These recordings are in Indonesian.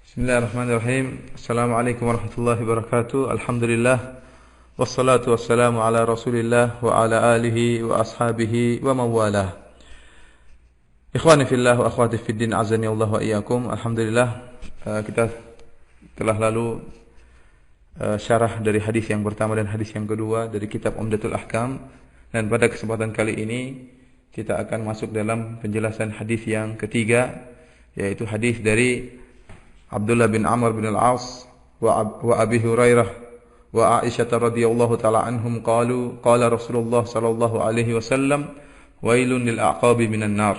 Bismillahirrahmanirrahim. Assalamualaikum warahmatullahi wabarakatuh. Alhamdulillah. Wassalatu wassalamu ala Rasulillah wa ala alihi wa ashabihi wa mawalah. Ikhwani fillah wa akhwati fid din, azani Allah wa iyyakum. Alhamdulillah, kita telah lalu syarah dari hadis yang pertama dan hadis yang kedua dari kitab Umdatul Ahkam, dan pada kesempatan kali ini kita akan masuk dalam penjelasan hadis yang ketiga, yaitu hadis dari Abdullah bin Amr bin Al-As wa Abi Hurairah wa Aisyah radhiyallahu ta'ala anhum qalu qala Rasulullah sallallahu alaihi wasallam wailun lil aqabi minan nar.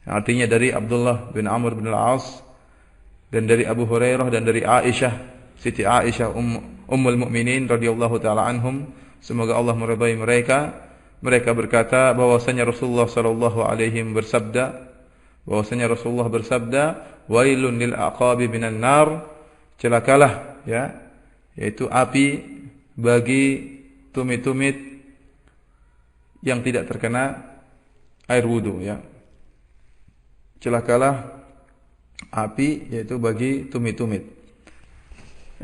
Artinya dari Abdullah bin Amr bin Al-As dan dari Abu Hurairah dan dari Aisyah, Siti Aisyah Ummul Mukminin radhiyallahu ta'ala anhum, semoga Allah meridai mereka. Mereka berkata bahwasanya Rasulullah sallallahu alaihi bersabda, wailun lil aqabi minan nar, celakalah ya, yaitu api bagi tumit-tumit yang tidak terkena air wudu ya. Celakalah api yaitu bagi tumit-tumit.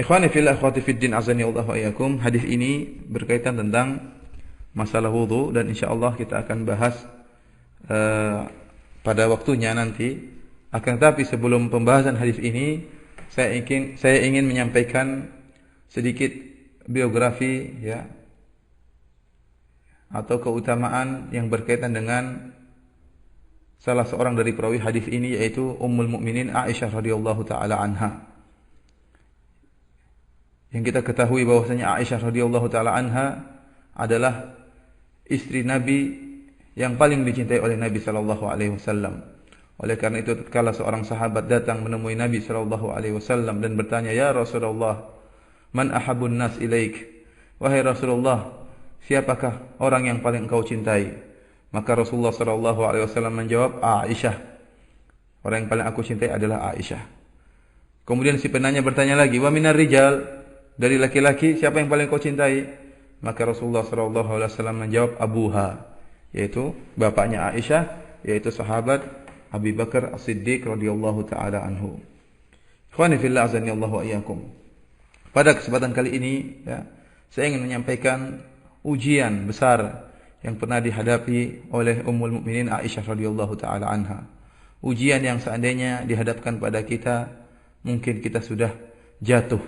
Ikhwani fillah akhwati fid din, azani Allah wa iyyakum. Hadis ini berkaitan tentang masalah wudu dan insyaallah kita akan bahas pada waktunya nanti. Akan tetapi sebelum pembahasan hadis ini, saya ingin menyampaikan sedikit biografi ya, atau keutamaan yang berkaitan dengan salah seorang dari perawi hadis ini, yaitu Ummul Mukminin Aisyah radhiyallahu taala anha. Yang kita ketahui bahwasanya Aisyah radhiyallahu taala anha adalah istri Nabi yang paling dicintai oleh Nabi sallallahu alaihi wasallam. Oleh karena itu tatkala seorang sahabat datang menemui Nabi sallallahu alaihi wasallam dan bertanya, "Ya Rasulullah, man ahabun nas ilaik?" Wahai Rasulullah, siapakah orang yang paling engkau cintai? Maka Rasulullah sallallahu alaihi wasallam menjawab, Aisyah. Orang yang paling aku cintai adalah Aisyah. Kemudian si penanya bertanya lagi, "Wa minar rijal?" Dari laki-laki siapa yang paling kau cintai? Maka Rasulullah sallallahu alaihi wasallam menjawab, Abuha, yaitu bapaknya Aisyah, yaitu sahabat Abi Bakar As-Siddiq radhiyallahu taala anhu. Ikhwani fillah, azani Allah wa iyyakum. Pada kesempatan kali ini ya, saya ingin menyampaikan ujian besar yang pernah dihadapi oleh Ummul Mukminin Aisyah radhiyallahu taala anha. Ujian yang seandainya dihadapkan pada kita, mungkin kita sudah jatuh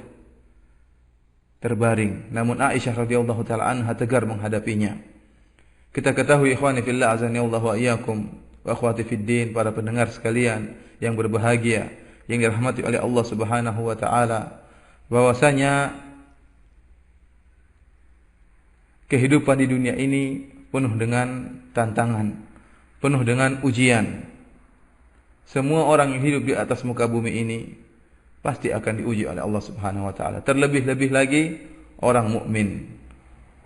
terbaring, namun Aisyah radhiyallahu taala anha tegar menghadapinya. Kita ketahui ikhwani fillah, azani Allah wa iyyakum, wa akhwati fid din, para pendengar sekalian yang berbahagia, yang dirahmati oleh Allah Subhanahu wa taala, bahwasanya kehidupan di dunia ini penuh dengan tantangan, penuh dengan ujian. Semua orang yang hidup di atas muka bumi ini pasti akan diuji oleh Allah Subhanahu wa taala. Terlebih-lebih lagi orang mukmin.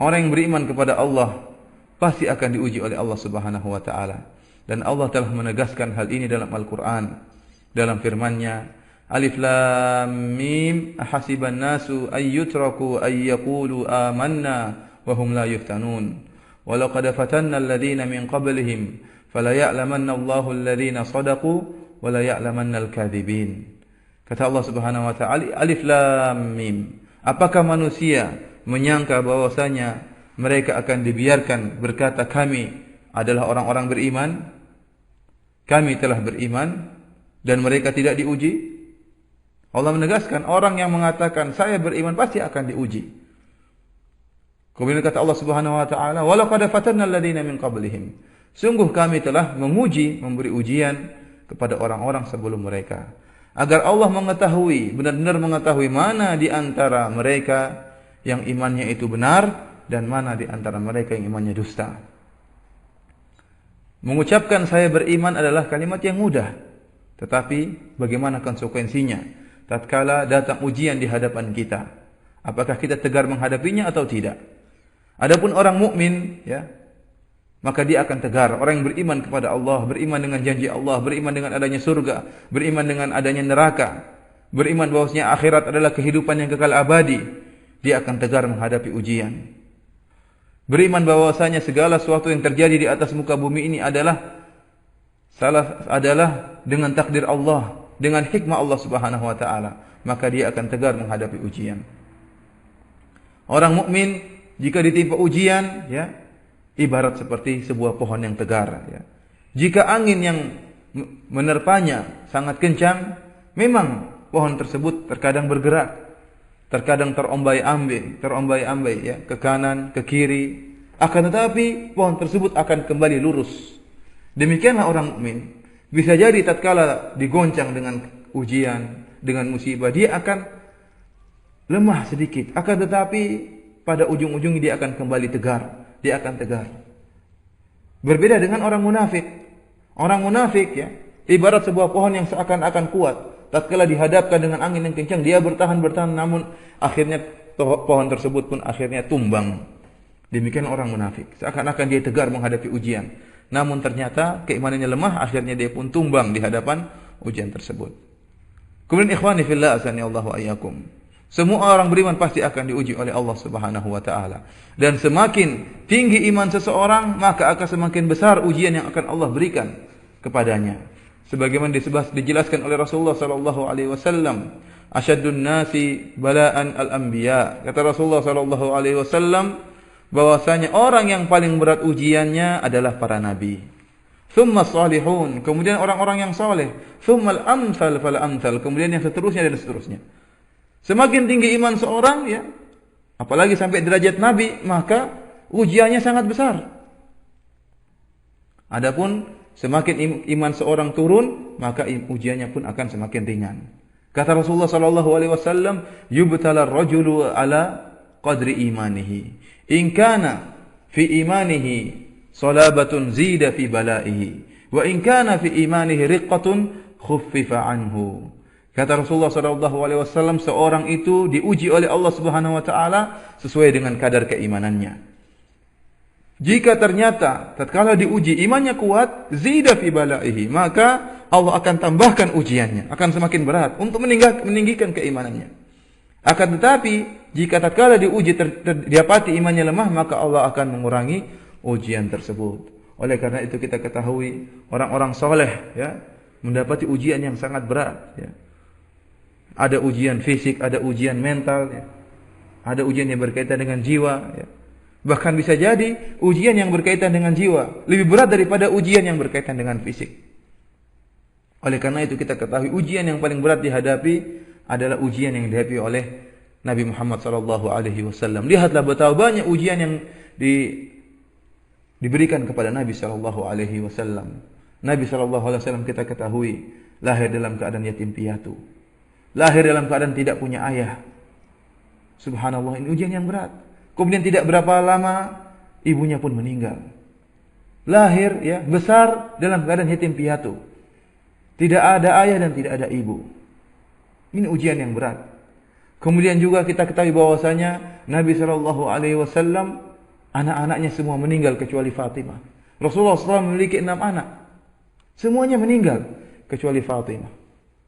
Orang yang beriman kepada Allah pasti akan diuji oleh Allah Subhanahu wa taala. Dan Allah telah menegaskan hal ini dalam Al-Quran, dalam firman-Nya, Alif Lam Mim, ahasiban nasu ayyutraku ayyaqulu amanna wa hum la yuftanun. Walaqad fatanna alladhina min qablihim fala ya'lamanna Allahu alladhina sadaqu wa la ya'lamanna al-kadhibin. Kata Allah Subhanahu wa taala, Alif Lam Mim. Apakah manusia menyangka bahwasanya mereka akan dibiarkan berkata kami adalah orang-orang beriman? Kami telah beriman dan mereka tidak diuji? Allah menegaskan, orang yang mengatakan saya beriman pasti akan diuji. Kemudian kata Allah Subhanahu wa taala, "Walaqad fatanna alladziina min qablihim." Sungguh kami telah menguji, memberi ujian kepada orang-orang sebelum mereka, agar Allah mengetahui, benar-benar mengetahui mana di antara mereka yang imannya itu benar dan mana di antara mereka yang imannya dusta. Mengucapkan saya beriman adalah kalimat yang mudah, tetapi bagaimana konsekuensinya tatkala datang ujian di hadapan kita? Apakah kita tegar menghadapinya atau tidak? Adapun orang mukmin ya, maka dia akan tegar. Orang yang beriman kepada Allah, beriman dengan janji Allah, beriman dengan adanya surga, beriman dengan adanya neraka, beriman bahwasanya akhirat adalah kehidupan yang kekal abadi, dia akan tegar menghadapi ujian. Beriman bahwasanya segala sesuatu yang terjadi di atas muka bumi ini adalah dengan takdir Allah, dengan hikmah Allah Subhanahu wa taala, maka dia akan tegar menghadapi ujian. Orang mukmin jika ditimpa ujian, ya, ibarat seperti sebuah pohon yang tegar, ya. Jika angin yang menerpanya sangat kencang, memang pohon tersebut terkadang bergerak, terkadang terombay-ambing, ya, ke kanan, ke kiri. Akan tetapi pohon tersebut akan kembali lurus. Demikianlah orang mukmin. Bisa jadi tatkala digoncang dengan ujian, dengan musibah, dia akan lemah sedikit. Akan tetapi pada ujung-ujungnya dia akan kembali tegar. Dia akan tegar. Berbeda dengan orang munafik. Orang munafik, ya, ibarat sebuah pohon yang seakan-akan kuat. Tatkala dihadapkan dengan angin yang kencang, dia bertahan, namun akhirnya pohon tersebut pun akhirnya tumbang. Demikian orang munafik. Seakan-akan dia tegar menghadapi ujian. Namun ternyata keimanannya lemah, akhirnya dia pun tumbang di hadapan ujian tersebut. Kemudian ikhwani fillah azani Allahu ayyakum. Semua orang beriman pasti akan diuji oleh Allah Subhanahu wa taala. Dan semakin tinggi iman seseorang, maka akan semakin besar ujian yang akan Allah berikan kepadanya. Sebagaimana dijelaskan oleh Rasulullah sallallahu alaihi wasallam, asyaddun nasi bala'an al-anbiya. Kata Rasulullah sallallahu alaihi wasallam bahwasanya orang yang paling berat ujiannya adalah para nabi. Thumma salihun, kemudian orang-orang yang saleh. Thumma al-amsal fal amsal, kemudian yang seterusnya dan seterusnya. Semakin tinggi iman seorang, ya, apalagi sampai derajat nabi, maka ujiannya sangat besar. Adapun semakin iman seorang turun, maka ujiannya pun akan semakin ringan. Kata Rasulullah sallallahu alaihi wasallam, yubtala ar-rajulu ala qadri imanihi. In kana fi imanihi salabatun zida fi balaihi, wa in kana fi imanihi riqqatun khuffifa anhu. Kata Rasulullah sallallahu alaihi wasallam, seorang itu diuji oleh Allah Subhanahu wa taala sesuai dengan kadar keimanannya. Jika ternyata tatkala diuji imannya kuat, zida fi balaihi, maka Allah akan tambahkan ujiannya, akan semakin berat untuk meninggikan keimanannya. Akan tetapi jika tatkala diuji didapati imannya lemah, maka Allah akan mengurangi ujian tersebut. Oleh karena itu kita ketahui orang-orang saleh, ya, mendapati ujian yang sangat berat, ya. Ada ujian fisik, ada ujian mental, ya. Ada ujian yang berkaitan dengan jiwa, ya. Bahkan bisa jadi ujian yang berkaitan dengan jiwa lebih berat daripada ujian yang berkaitan dengan fisik. Oleh karena itu kita ketahui ujian yang paling berat dihadapi adalah ujian yang dihadapi oleh Nabi Muhammad SAW. Lihatlah betapa banyak ujian yang diberikan kepada Nabi SAW. Nabi SAW kita ketahui lahir dalam keadaan yatim piatu, lahir dalam keadaan tidak punya ayah. Subhanallah, ini ujian yang berat. Kemudian tidak berapa lama ibunya pun meninggal. Lahir, ya, besar dalam keadaan yatim piatu. Tidak ada ayah dan tidak ada ibu. Ini ujian yang berat. Kemudian juga kita ketahui bahwasanya Nabi SAW anak-anaknya semua meninggal kecuali Fatimah. Rasulullah SAW memiliki 6 anak. Semuanya meninggal kecuali Fatimah.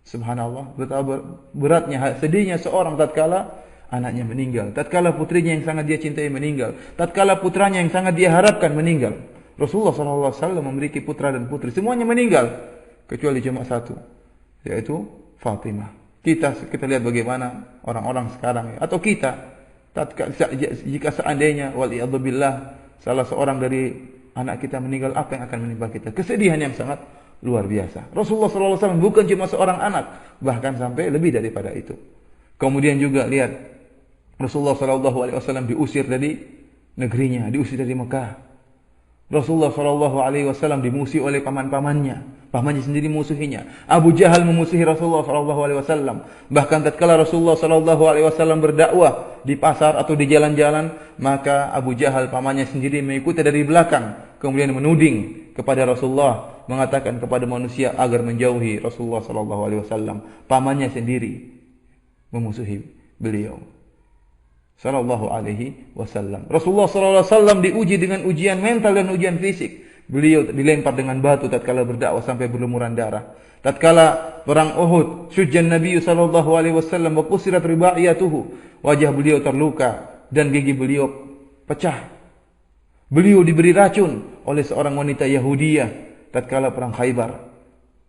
Subhanallah, betapa beratnya, sedihnya seorang tatkala anaknya meninggal, tatkala putrinya yang sangat dia cintai meninggal, tatkala putranya yang sangat dia harapkan meninggal. Rasulullah SAW memiliki putra dan putri, semuanya meninggal kecuali cuma satu, yaitu Fatimah. Kita lihat bagaimana orang-orang sekarang, atau kita, jika seandainya waliyadzubillah salah seorang dari anak kita meninggal, apa yang akan menimpa kita? Kesedihan yang sangat luar biasa. Rasulullah SAW bukan cuma seorang anak, bahkan sampai lebih daripada itu. Kemudian juga lihat Rasulullah SAW diusir dari negerinya, diusir dari Mekah. Rasulullah SAW dimusuhi oleh pamannya sendiri musuhinya. Abu Jahal memusuhi Rasulullah SAW. Bahkan tatkala Rasulullah SAW berdakwah di pasar atau di jalan-jalan, maka Abu Jahal pamannya sendiri mengikuti dari belakang, kemudian menuding kepada Rasulullah, mengatakan kepada manusia agar menjauhi Rasulullah SAW. Pamannya sendiri memusuhi beliau sallallahu alaihi wasallam. Rasulullah sallallahu alaihi wasallam diuji dengan ujian mental dan ujian fisik. Beliau dilempar dengan batu tatkala berdakwah sampai berlumuran darah. Tatkala perang Uhud, syujjan Nabi sallallahu alaihi wasallam wa qusirat ribaiyatuhu. Wajah beliau terluka dan gigi beliau pecah. Beliau diberi racun oleh seorang wanita Yahudiyah tatkala perang Khaybar.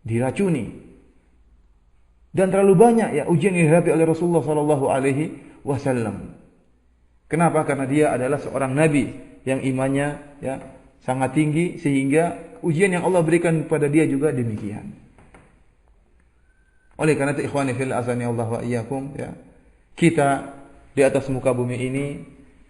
Diracuni. Dan terlalu banyak ya ujian yang dihadapi oleh Rasulullah sallallahu alaihi wasallam. Kenapa? Karena dia adalah seorang nabi yang imannya ya sangat tinggi, sehingga ujian yang Allah berikan kepada dia juga demikian. Oleh karena itu ikhwani fil azani Allah wa iyyakum ya, kita di atas muka bumi ini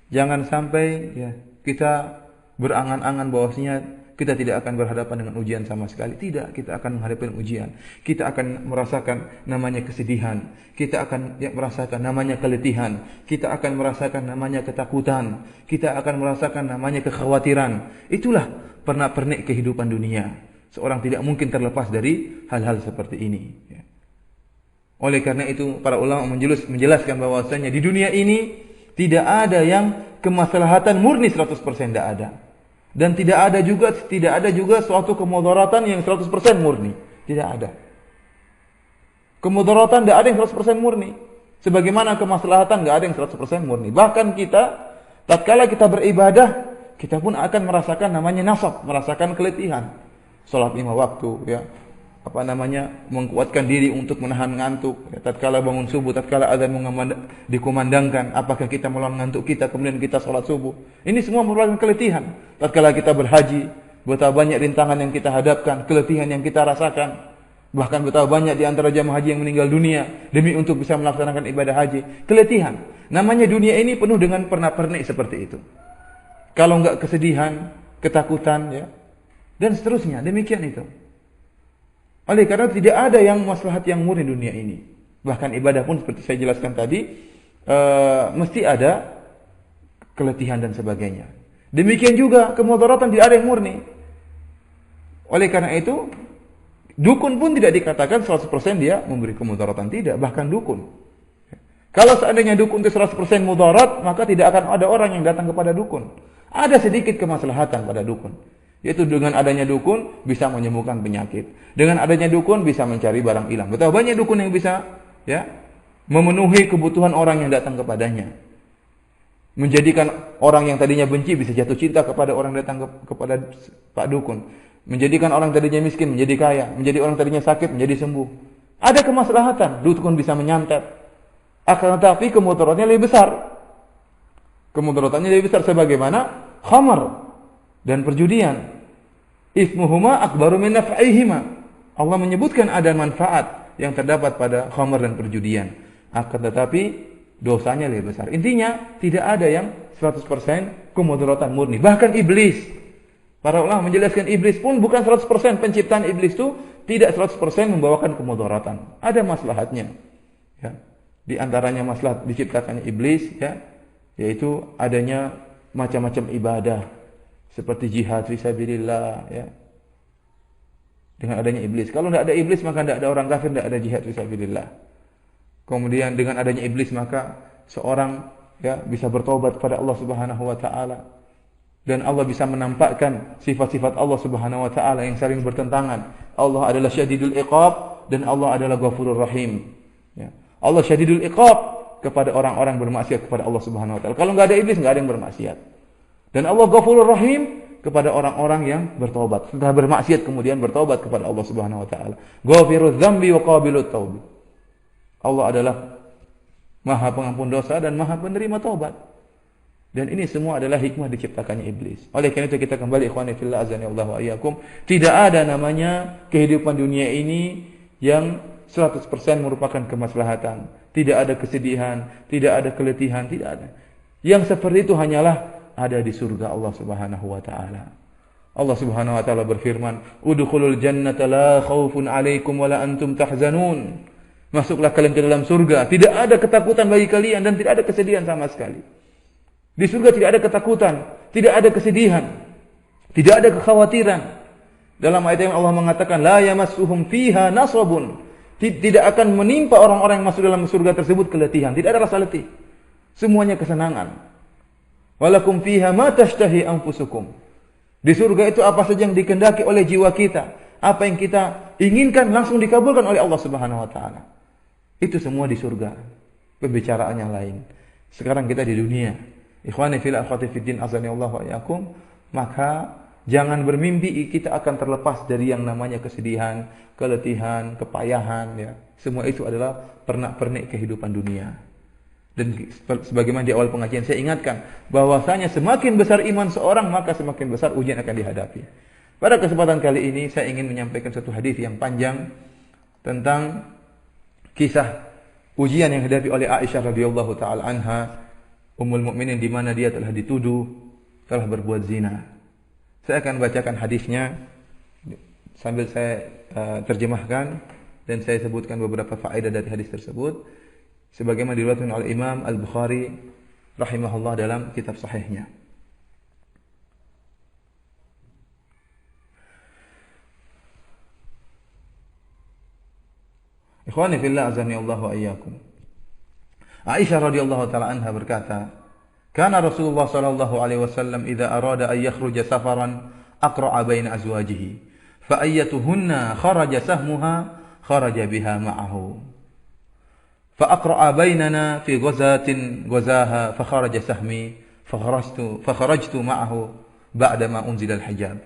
jangan sampai ya kita berangan-angan bahwasanya kita tidak akan berhadapan dengan ujian sama sekali. Tidak, kita akan menghadapi ujian. Kita akan merasakan namanya kesedihan. Kita akan merasakan namanya keletihan. Kita akan merasakan namanya ketakutan. Kita akan merasakan namanya kekhawatiran. Itulah pernak-pernik kehidupan dunia. Seorang tidak mungkin terlepas dari hal-hal seperti ini. Oleh karena itu para ulama menjelaskan bahwasanya di dunia ini tidak ada yang kemaslahatan murni 100%, tidak ada. Dan tidak ada juga suatu kemudaratan yang 100% murni. Tidak ada. Kemudaratan tidak ada yang 100% murni. Sebagaimana kemaslahatan tidak ada yang 100% murni. Bahkan kita, tatkala kita beribadah, kita pun akan merasakan namanya nasab, merasakan keletihan. Salat 5 waktu, ya. Mengkuatkan diri untuk menahan ngantuk. Ya, tatkala bangun subuh, tatkala azan dikumandangkan, apakah kita melawan ngantuk kita, kemudian kita salat subuh. Ini semua merupakan keletihan. Tatkala kita berhaji, betapa banyak rintangan yang kita hadapkan, keletihan yang kita rasakan. Bahkan betapa banyak di antara jamaah haji yang meninggal dunia demi untuk bisa melaksanakan ibadah haji. Keletihan. Namanya dunia ini penuh dengan pernak-pernik seperti itu. Kalau enggak kesedihan, ketakutan, ya, dan seterusnya. Demikian itu. Oleh karena tidak ada yang maslahat yang murni dunia ini. Bahkan ibadah pun seperti saya jelaskan tadi, mesti ada keletihan dan sebagainya. Demikian juga kemudaratan tidak ada yang murni. Oleh karena itu, dukun pun tidak dikatakan 100% dia memberi kemudaratan, tidak. Bahkan dukun. Kalau seandainya dukun itu 100% mudarat, maka tidak akan ada orang yang datang kepada dukun. Ada sedikit kemaslahatan pada dukun. Yaitu dengan adanya dukun bisa menyembuhkan penyakit. Dengan adanya dukun bisa mencari barang hilang. Betapa banyak dukun yang bisa ya memenuhi kebutuhan orang yang datang kepadanya. Menjadikan orang yang tadinya benci bisa jatuh cinta kepada orang yang datang kepada Pak Dukun. Menjadikan orang tadinya miskin menjadi kaya. Menjadi orang tadinya sakit menjadi sembuh. Ada kemaslahatan. Dukun bisa menyantet. Akan tetapi kemudaratannya lebih besar. Kemudaratannya lebih besar sebagaimana khamar dan perjudian. Ismuhuma akbaru min naf'ihima. Allah menyebutkan ada manfaat yang terdapat pada khamar dan perjudian. Akan tetapi dosanya lebih besar. Intinya tidak ada yang 100% kemudaratan murni. Bahkan iblis. Para ulama menjelaskan iblis pun bukan 100%. Penciptaan iblis itu tidak 100% membawakan kemudaratan. Ada maslahatnya. Ya. Di antaranya maslahat diciptakannya iblis, ya, yaitu adanya macam-macam ibadah. Seperti jihad fisabilillah, ya. Dengan adanya iblis. Kalau tidak ada iblis maka tidak ada orang kafir, tidak ada jihad fisabilillah. Kemudian dengan adanya iblis maka seorang ya bisa bertobat kepada Allah Subhanahu wa taala. Dan Allah bisa menampakkan sifat-sifat Allah Subhanahu wa taala yang saling bertentangan. Allah adalah syadidul iqab dan Allah adalah ghafurur rahim. Ya. Allah syadidul iqab kepada orang-orang bermaksiat kepada Allah Subhanahu wa taala. Kalau enggak ada iblis enggak ada yang bermaksiat. Dan Allah Ghafurur Rahim kepada orang-orang yang bertobat. Setelah bermaksiat kemudian bertobat kepada Allah Subhanahu wa taala. Ghafirudz dzambi wa qabilut taub. Allah adalah Maha Pengampun dosa dan Maha Penerima taubat. Dan ini semua adalah hikmah diciptakannya iblis. Oleh karena itu kita kembali ikhwani fillah azani Allah wa iyyakum, tidak ada namanya kehidupan dunia ini yang 100% merupakan kemaslahatan. Tidak ada kesedihan, tidak ada keletihan, tidak ada. Yang seperti itu hanyalah ada di surga Allah Subhanahu wa taala. Allah Subhanahu wa taala berfirman, "Udkhulul jannata la khaufun 'alaikum wa la antum tahzanun." Masuklah kalian ke dalam surga, tidak ada ketakutan bagi kalian dan tidak ada kesedihan sama sekali. Di surga tidak ada ketakutan, tidak ada kesedihan, tidak ada kekhawatiran. Dalam ayat yang Allah mengatakan, "La yamassuhum fiha nasabun." Tidak akan menimpa orang-orang yang masuk dalam surga tersebut keletihan, tidak ada rasa letih. Semuanya kesenangan. Walakum fiha ma tashtahi anfusukum. Di surga itu apa saja yang dikehendaki oleh jiwa kita, apa yang kita inginkan langsung dikabulkan oleh Allah Subhanahu wa taala. Itu semua di surga. Pembicaraan yang lain. Sekarang kita di dunia. Ikhwani fil akhwati fiddin azani Allah wa iyyakum, maka Jangan bermimpi kita akan terlepas dari yang namanya kesedihan, keletihan, kepayahan, ya. Semua itu adalah pernak-pernik kehidupan dunia. Dan sebagaimana di awal pengajian saya ingatkan, bahwasanya semakin besar iman seorang, maka semakin besar ujian akan dihadapi. Pada kesempatan kali ini saya ingin menyampaikan satu hadis yang panjang tentang kisah ujian yang dihadapi oleh Aisyah radhiyallahu taala anha, Ummul Mukminin, di mana dia telah dituduh telah berbuat zina. Saya akan bacakan hadisnya sambil saya terjemahkan dan saya sebutkan beberapa faedah dari hadis tersebut sebagaimana diriwayatkan oleh Imam Al-Bukhari rahimahullah dalam kitab sahihnya. Ikhwani fillah azani Allah wa iyyakum. Aisyah radhiyallahu taala anha berkata, "Kana Rasulullah sallallahu alaihi wasallam idza arada an yakhruja safaran aqra'a baina azwajihi, fa ayyatuhunna kharaja sahmuha kharaja biha ma'ahu. Fa aqra'a bainana fi ghazatin ghazaha fa kharaja sahmi fa kharajtu ma'ahu ba'da ma unzila al-hijab."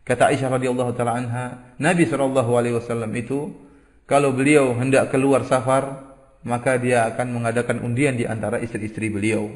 Kata Aisyah radhiyallahu taala anha, Nabi sallallahu alaihi wasallam itu kalau beliau hendak keluar safar, maka dia akan mengadakan undian di antara istri-istri beliau.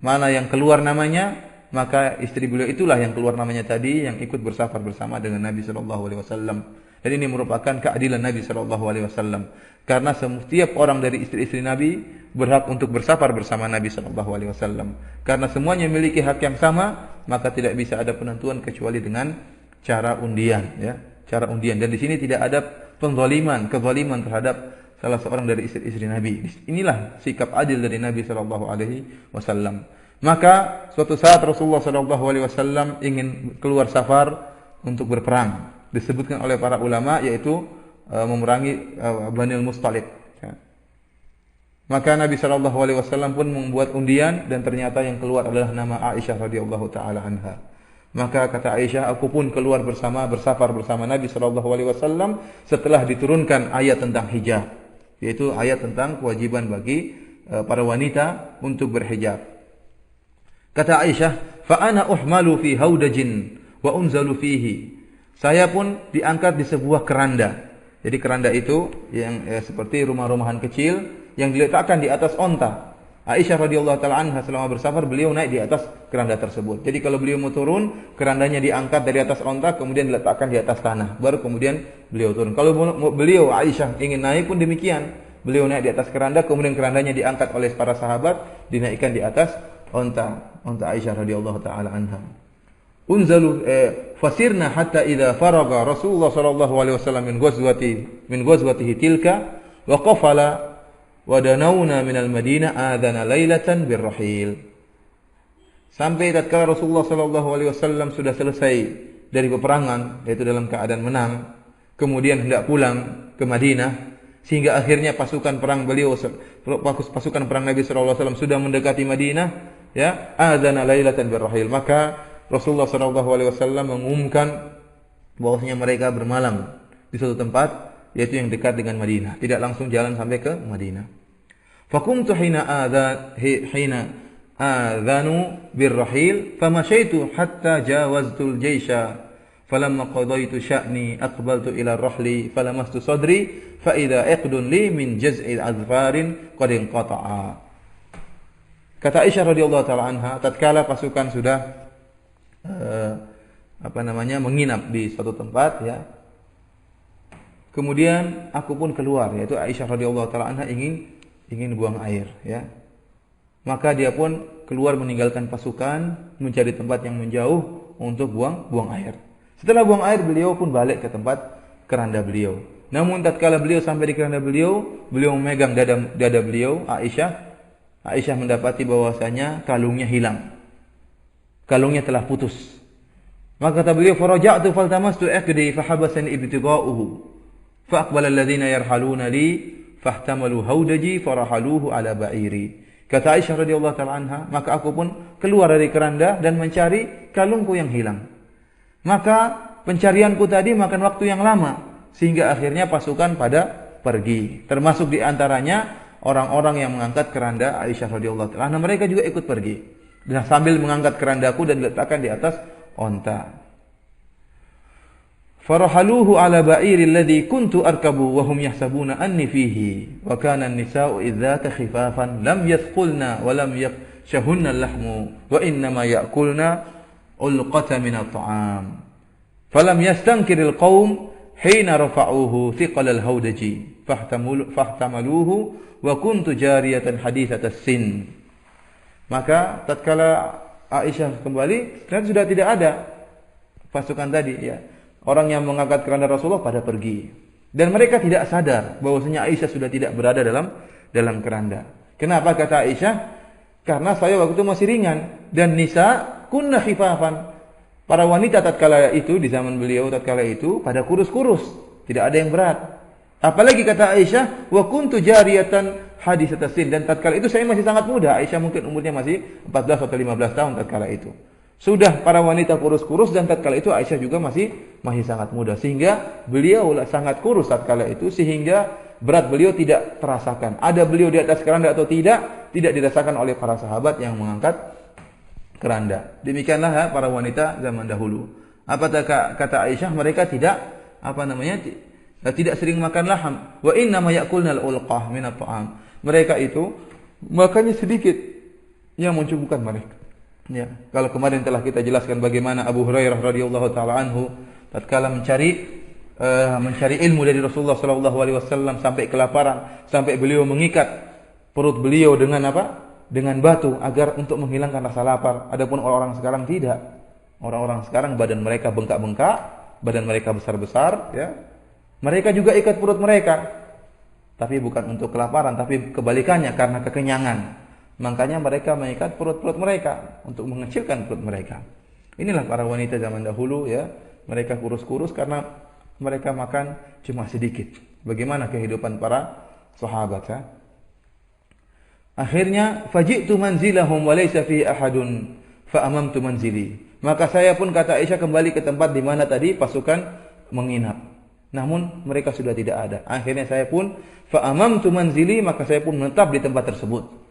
Mana yang keluar namanya, maka istri beliau itulah yang keluar namanya tadi, yang ikut bersafar bersama dengan Nabi sallallahu alaihi wasallam. Dan ini merupakan keadilan Nabi sallallahu alaihi wasallam. Karena setiap orang dari istri-istri Nabi berhak untuk bersafar bersama Nabi sallallahu alaihi wasallam. Karena semuanya memiliki hak yang sama, maka tidak bisa ada penentuan kecuali dengan cara undian, ya. Cara undian, dan di sini tidak ada kezaliman terhadap salah seorang dari istri-istri Nabi. Inilah sikap adil dari Nabi sallallahu alaihi wasallam. Maka suatu saat Rasulullah sallallahu alaihi wasallam ingin keluar safar untuk berperang. Disebutkan oleh para ulama yaitu memerangi Bani Al-Musthalib. Maka Nabi sallallahu alaihi wasallam pun membuat undian dan ternyata yang keluar adalah nama Aisyah radhiyallahu taala anha. Maka kata Aisyah, aku pun keluar bersafar bersama Nabi sallallahu alaihi wasallam setelah diturunkan ayat tentang hijab, yaitu ayat tentang kewajiban bagi para wanita untuk berhijab. Kata Aisyah, fa ana uhmalu fi haudajin wa unzalu fihi. Saya pun diangkat di sebuah keranda. Jadi keranda itu yang seperti rumah-rumahan kecil yang diletakkan di atas onta. Aisyah radhiyallahu taala anha selama bersafar beliau naik di atas keranda tersebut. Jadi kalau beliau mau turun, kerandanya diangkat dari atas onta kemudian diletakkan di atas tanah, baru kemudian beliau turun. Kalau beliau Aisyah ingin naik pun demikian. Beliau naik di atas keranda, kemudian kerandanya diangkat oleh para sahabat, dinaikkan di atas onta Aisyah radhiyallahu taala anha. Unzalu fasirna hatta idza faraga Rasulullah sallallahu alaihi wasallam min ghazwatihi tilka wa qafala wadanauna minal Madinah adana lailatan birrahil. Sampai tatkala Rasulullah sallallahu alaihi wasallam sudah selesai dari peperangan, yaitu dalam keadaan menang, kemudian hendak pulang ke Madinah, sehingga akhirnya pasukan perang Nabi sallallahu alaihi wasallam sudah mendekati Madinah, ya, adana lailatan birrahil. Maka Rasulullah sallallahu alaihi wasallam mengumumkan bahwasanya mereka bermalam di suatu tempat yaitu yang dekat dengan Madinah, tidak langsung jalan sampai ke Madinah. Fakumtu hina adhanu birrahil famashaitu hatta jawaztul jaysha falamma qadaitu sya'ni aqbaltu ila ar-rahli falamastu sadri fa idza iqdun li min jaz'il azfarin qad inqata'a. Kata Aisyah radhiyallahu taala anha, tatkala pasukan sudah menginap di suatu tempat, ya, kemudian aku pun keluar, yaitu Aisyah radhiyallahu taala anha ingin buang air, ya. Maka dia pun keluar meninggalkan pasukan, mencari tempat yang menjauh untuk buang air. Setelah buang air, beliau pun balik ke tempat keranda beliau. Namun tatkala beliau sampai di keranda beliau memegang dada beliau, Aisyah mendapati bahwasanya kalungnya hilang. Kalungnya telah putus. Maka kata beliau, faraja'tu faltamastu aqdi fahabasani ibtigha'uhu. Faqbala alladhina yarhaluna li fahtamalu haudaji farahaluhu ala ba'iri. Kata Aisyah radhiyallahu taala anha, maka aku pun keluar dari keranda dan mencari kalungku yang hilang. Maka pencarianku tadi makan waktu yang lama sehingga akhirnya pasukan pada pergi. Termasuk di antaranya orang-orang yang mengangkat keranda Aisyah radhiyallahu taala anha, mereka juga ikut pergi. Dan sambil mengangkat kerandaku dan diletakkan di atas onta. Farahaluhu ala ba'iri alladhi kuntu arkabu wa hum yahsabuna anni fihi wa kana an-nisa'u idzaka khifafan lam yathqulna wa lam yakshahunna al-lahmu wa innama ya'kulna ulqata min at-ta'am falam yastankir al-qaum hina rafa'uhu thiqal al-hawdaji fahtamaluhu wa kuntu jariyatan hadithat as-sin. Maka tatkala Aisyah kembali, ternyata sudah tidak ada pasukan tadi, ya. Orang yang mengangkat keranda Rasulullah pada pergi. Dan mereka tidak sadar bahwasanya Aisyah sudah tidak berada dalam keranda. Kenapa kata Aisyah? Karena saya waktu itu masih ringan. Dan nisa kunna khifafan. Para wanita tatkala itu, di zaman beliau tatkala itu, pada kurus-kurus. Tidak ada yang berat. Apalagi kata Aisyah, wa kuntu jariyatan hadisatasin. Dan tatkala itu saya masih sangat muda. Aisyah mungkin umurnya masih 14 atau 15 tahun tatkala itu. Sudah para wanita kurus-kurus dan tatkala itu Aisyah juga masih sangat muda. Sehingga beliau sangat kurus tatkala itu sehingga berat beliau tidak terasakan. Ada beliau di atas keranda atau tidak dirasakan oleh para sahabat yang mengangkat keranda. Demikianlah para wanita zaman dahulu. Apa kata Aisyah? Mereka tidak sering makan laham. Wa inna ma ya'kulna al-ulqah min at-ta'am. Mereka itu makannya sedikit yang mencukupkan mereka. Ya, kalau kemarin telah kita jelaskan bagaimana Abu Hurairah radhiyallahu taala anhu tatkala mencari ilmu dari Rasulullah sallallahu alaihi wasallam sampai kelaparan, sampai beliau mengikat perut beliau dengan dengan batu agar untuk menghilangkan rasa lapar. Adapun orang-orang sekarang tidak. Orang-orang sekarang badan mereka bengkak-bengkak, badan mereka besar-besar, ya. Mereka juga ikat perut mereka. Tapi bukan untuk kelaparan, tapi kebalikannya karena kekenyangan. Makanya mereka mengikat perut-perut mereka untuk mengecilkan perut mereka. Inilah para wanita zaman dahulu, ya. Mereka kurus-kurus karena mereka makan cuma sedikit. Bagaimana kehidupan para sahabat, ya? Akhirnya faji'tu manzilahum wa laysa fi ahadun fa amamtu manzili. Maka saya pun kata Aisyah kembali ke tempat di mana tadi pasukan menginap. Namun mereka sudah tidak ada. Akhirnya saya pun fa amamtu manzili, maka saya pun menetap di tempat tersebut.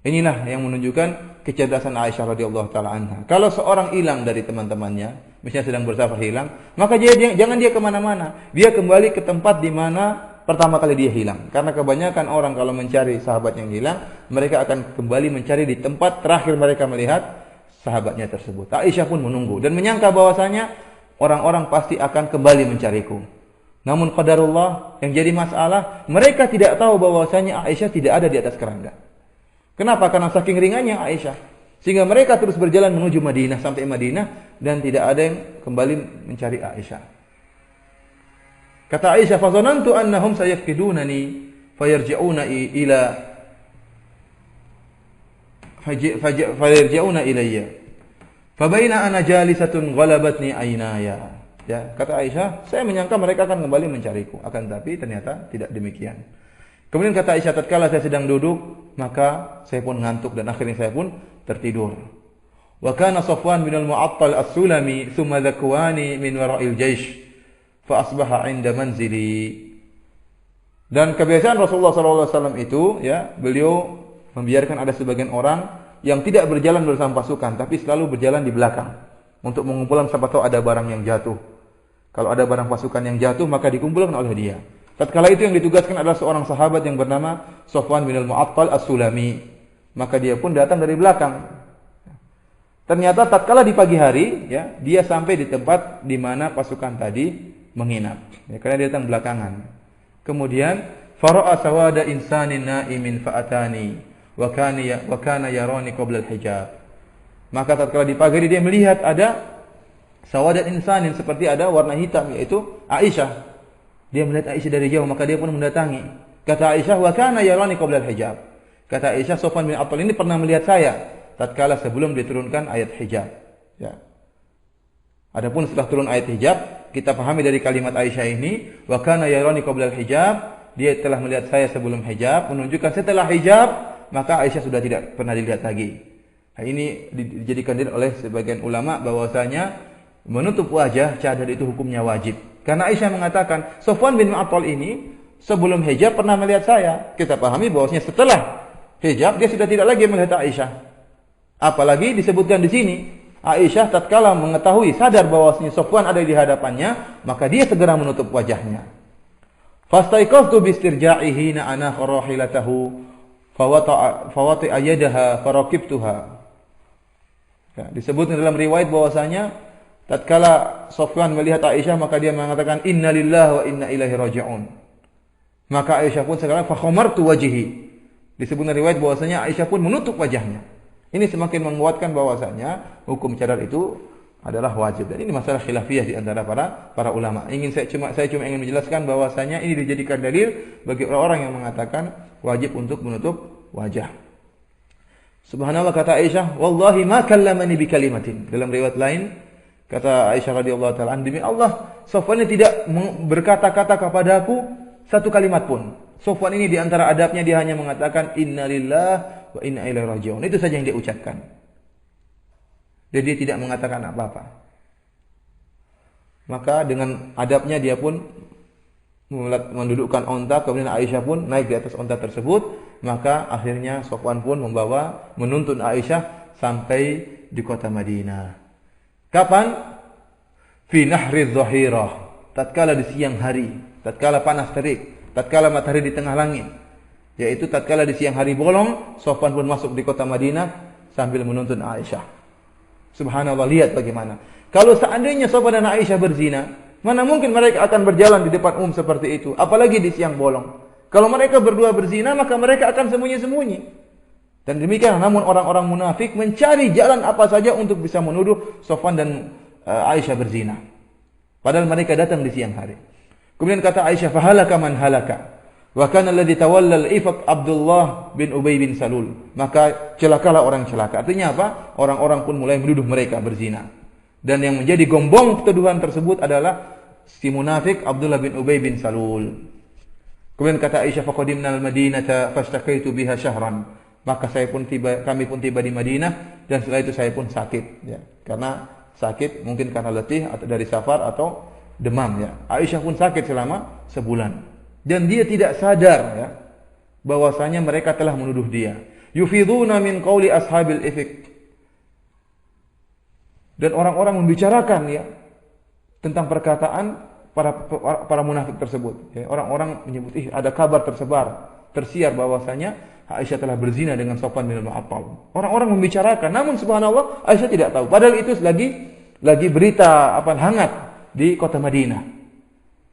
Inilah yang menunjukkan kecerdasan Aisyah radhiyallahu taala anha. Kalau seorang hilang dari teman-temannya, misalnya sedang bersafar hilang, maka jangan dia kemana-mana. Dia kembali ke tempat di mana pertama kali dia hilang. Karena kebanyakan orang kalau mencari sahabat yang hilang, mereka akan kembali mencari di tempat terakhir mereka melihat sahabatnya tersebut. Aisyah pun menunggu dan menyangka bahwasanya orang-orang pasti akan kembali mencariku. Namun qadarullah, yang jadi masalah, mereka tidak tahu bahwasanya Aisyah tidak ada di atas keranda. Kenapa? Karena saking ringannya Aisyah. Sehingga mereka terus berjalan menuju Madinah sampai Madinah dan tidak ada yang kembali mencari Aisyah. Kata Aisyah, "Fazanantu annahum sayafqidunani fayarji'una ilayya. Fabaina ana jalisatun ghalabatni aynaya." Ya, kata Aisyah, saya menyangka mereka akan kembali mencariku, akan tapi ternyata tidak demikian. Kemudian kata Aisyah, tatkala saya sedang duduk, maka saya pun ngantuk dan akhirnya saya pun tertidur. Wa kana Safwan bin al-Mu'attal as-Sulami thumma dhakwani min wara'il jaish fa asbaha 'inda manzili. Dan kebiasaan Rasulullah SAW itu, ya, beliau membiarkan ada sebagian orang yang tidak berjalan bersama pasukan, tapi selalu berjalan di belakang untuk mengumpulkan siapa tahu ada barang yang jatuh. Kalau ada barang pasukan yang jatuh, maka dikumpulkan oleh dia. Tatkala itu yang ditugaskan adalah seorang sahabat yang bernama Safwan bin al-Mu'attal as-Sulami. Maka dia pun datang dari belakang. Ternyata tatkala di pagi hari, ya, dia sampai di tempat di mana pasukan tadi menginap. Ya, karena dia datang belakangan. Kemudian fara'a sawada insanin na'imin fa'atani wa kana yarani qabla al-hijab. Maka tatkala di pagi hari dia melihat ada sawadat insanin, seperti ada warna hitam, yaitu Aisyah. Dia melihat Aisyah dari jauh, maka dia pun mendatangi. Kata Aisyah, wa kana yarani qabla al-hijab. Kata Aisyah, Safwan bin Attal ini pernah melihat saya tatkala sebelum diturunkan ayat hijab. Ya. Adapun setelah turun ayat hijab, kita pahami dari kalimat Aisyah ini, wa kana yarani qabla al-hijab, dia telah melihat saya sebelum hijab, menunjukkan setelah hijab, maka Aisyah sudah tidak pernah dilihat lagi. Nah, ini dijadikan oleh sebagian ulama bahwasanya menutup wajah cadar itu hukumnya wajib. Karena Aisyah mengatakan, Safwan bin Mu'attal ini sebelum hijab pernah melihat saya. Kita pahami bahwasanya setelah hijab dia sudah tidak lagi melihat Aisyah. Apalagi disebutkan di sini, Aisyah tatkala mengetahui, sadar bahwasanya Sofwan ada di hadapannya, maka dia segera menutup wajahnya. Fastaiqaftu bistirja'ihi na ana rahilatahu fawati'a yadaha farakibtuha. Ya, disebut dalam riwayat bahwasanya tatkala Sofwan melihat Aisyah, maka dia mengatakan innalillahi wa inna ilaihi raji'un. Maka Aisyah pun sekarang fa khamartu wajhi. Disebut dalam riwayat bahwasanya Aisyah pun menutup wajahnya. Ini semakin menguatkan bahwasanya hukum cadar itu adalah wajib. Dan ini masalah khilafiyah di antara para ulama. Saya cuma ingin menjelaskan bahwasanya ini dijadikan dalil bagi orang-orang yang mengatakan wajib untuk menutup wajah. Subhanallah, kata Aisyah, wallahi ma kallamani bi kalimatin. Dalam riwayat lain kata Aisyah radhiyallahu taala, demi Allah, Sofwan tidak berkata-kata kepadaku satu kalimat pun. Sofwan ini di antara adabnya dia hanya mengatakan innalillahi wa inna ilaihi raji'un. Itu saja yang dia ucapkan. Dan dia tidak mengatakan apa-apa. Maka dengan adabnya dia pun mendudukkan onta, kemudian Aisyah pun naik di atas onta tersebut. Maka akhirnya Sofwan pun menuntun Aisyah sampai di kota Madinah. Kapan? Fi nahri dhahirah. Tatkala di siang hari, tatkala panas terik, tatkala matahari di tengah langit. Yaitu tatkala di siang hari bolong, Sofwan pun masuk di kota Madinah sambil menuntun Aisyah. Subhanallah, lihat bagaimana. Kalau seandainya Sofwan dan Aisyah berzina, mana mungkin mereka akan berjalan di depan umum seperti itu, apalagi di siang bolong. Kalau mereka berdua berzina, maka mereka akan sembunyi-sembunyi. Dan demikian, namun orang-orang munafik mencari jalan apa saja untuk bisa menuduh Sofwan dan Aisyah berzina. Padahal mereka datang di siang hari. Kemudian kata Aisyah, fahalaka man halaka. Wa kana alladhi tawalla al-ifk Abdullah bin Ubay bin Salul. Maka celakalah orang celaka. Artinya apa? Orang-orang pun mulai menuduh mereka berzina. Dan yang menjadi gombong tuduhan tersebut adalah si munafik Abdullah bin Ubay bin Salul. Kemudian kata Aisyah, faqadimna al-Madinata fashtaqaitu biha syahran. Maka kami pun tiba di Madinah dan setelah itu saya pun sakit, ya. Karena sakit mungkin karena letih atau dari safar atau demam, ya. Aisyah pun sakit selama sebulan. Dan dia tidak sadar, ya, bahwasanya mereka telah menuduh dia. Yufiduna min qauli ashabil ifk. Dan orang-orang membicarakan, ya, tentang perkataan para munafik tersebut. Ya, orang-orang menyebut, ada kabar tersiar bahwasanya Aisyah telah berzina dengan Sofwan bin Mu'attal. Orang-orang membicarakan, namun subhanallah Aisyah tidak tahu. Padahal itu lagi berita hangat di kota Madinah.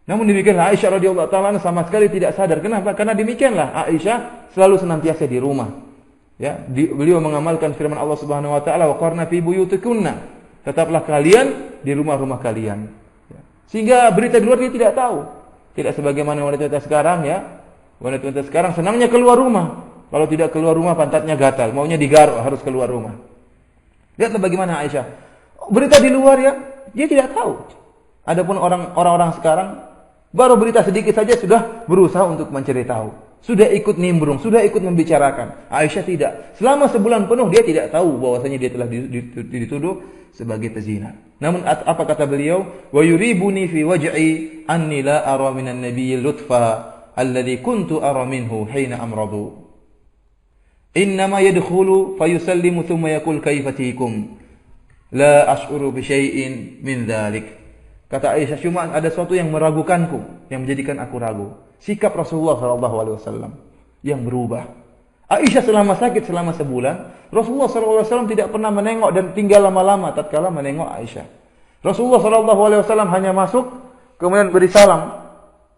Namun demikianlah Aisyah radhiyallahu taala sama sekali tidak sadar. Kenapa? Karena demikianlah Aisyah selalu senantiasa di rumah. Ya, beliau mengamalkan firman Allah Subhanahu wa taala, wa qarna fi buyutikunna. Tetaplah kalian di rumah-rumah kalian. Ya. Sehingga berita di luar dia tidak tahu. Tidak sebagaimana wanita-wanita sekarang, ya. Wanita-wanita sekarang senangnya keluar rumah. Kalau tidak keluar rumah pantatnya gatal, maunya digaruk, harus keluar rumah. Lihatlah bagaimana Aisyah. Berita di luar, ya, dia tidak tahu. Adapun orang-orang sekarang baru berita sedikit saja sudah berusaha untuk mencari tahu. Sudah ikut nimbrung, sudah ikut membicarakan. Aisyah tidak. Selama sebulan penuh dia tidak tahu bahwasanya dia telah dituduh sebagai pezina. Namun apa kata beliau? Wa yuribuni fi waj'i anni la ara minan nabiyyi lutfa alladhi kuntu ara minhu hina amradu. Innama yadkhulu fayusallimu thumma yaqul kaifa tikum. La ash'uru bi syai'in min dzalik. Kata Aisyah, cuma ada sesuatu yang meragukanku, yang menjadikan aku ragu. Sikap Rasulullah SAW yang berubah. Aisyah selama sakit selama sebulan, Rasulullah SAW tidak pernah menengok dan tinggal lama-lama tatkala menengok Aisyah. Rasulullah SAW hanya masuk, kemudian beri salam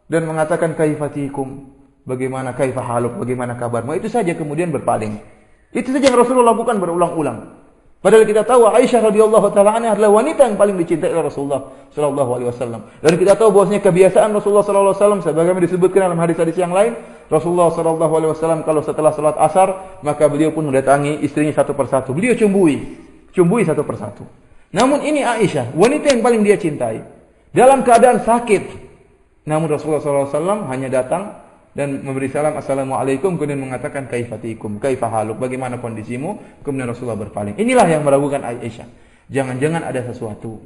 dan mengatakan kaifatikum, bagaimana kaifah haluk, bagaimana kabarmu. Itu saja kemudian berpaling. Itu saja yang Rasulullah lakukan berulang-ulang. Padahal kita tahu Aisyah radhiyallahu taala anha adalah wanita yang paling dicintai oleh Rasulullah sallallahu alaihi wasallam. Dan kita tahu bahwasanya kebiasaan Rasulullah sallallahu alaihi wasallam sebagaimana disebutkan dalam hadis-hadis yang lain, Rasulullah sallallahu alaihi wasallam kalau setelah salat asar, maka beliau pun mendatangi istrinya satu persatu. Beliau cumbui satu persatu. Namun ini Aisyah, wanita yang paling dia cintai, dalam keadaan sakit. Namun Rasulullah sallallahu alaihi wasallam hanya datang dan memberi salam, assalamualaikum, kemudian mengatakan kaifatikum, kaifah haluk, bagaimana kondisimu, kemudian Rasulullah berpaling. Inilah yang meragukan Aisyah. Jangan-jangan ada sesuatu.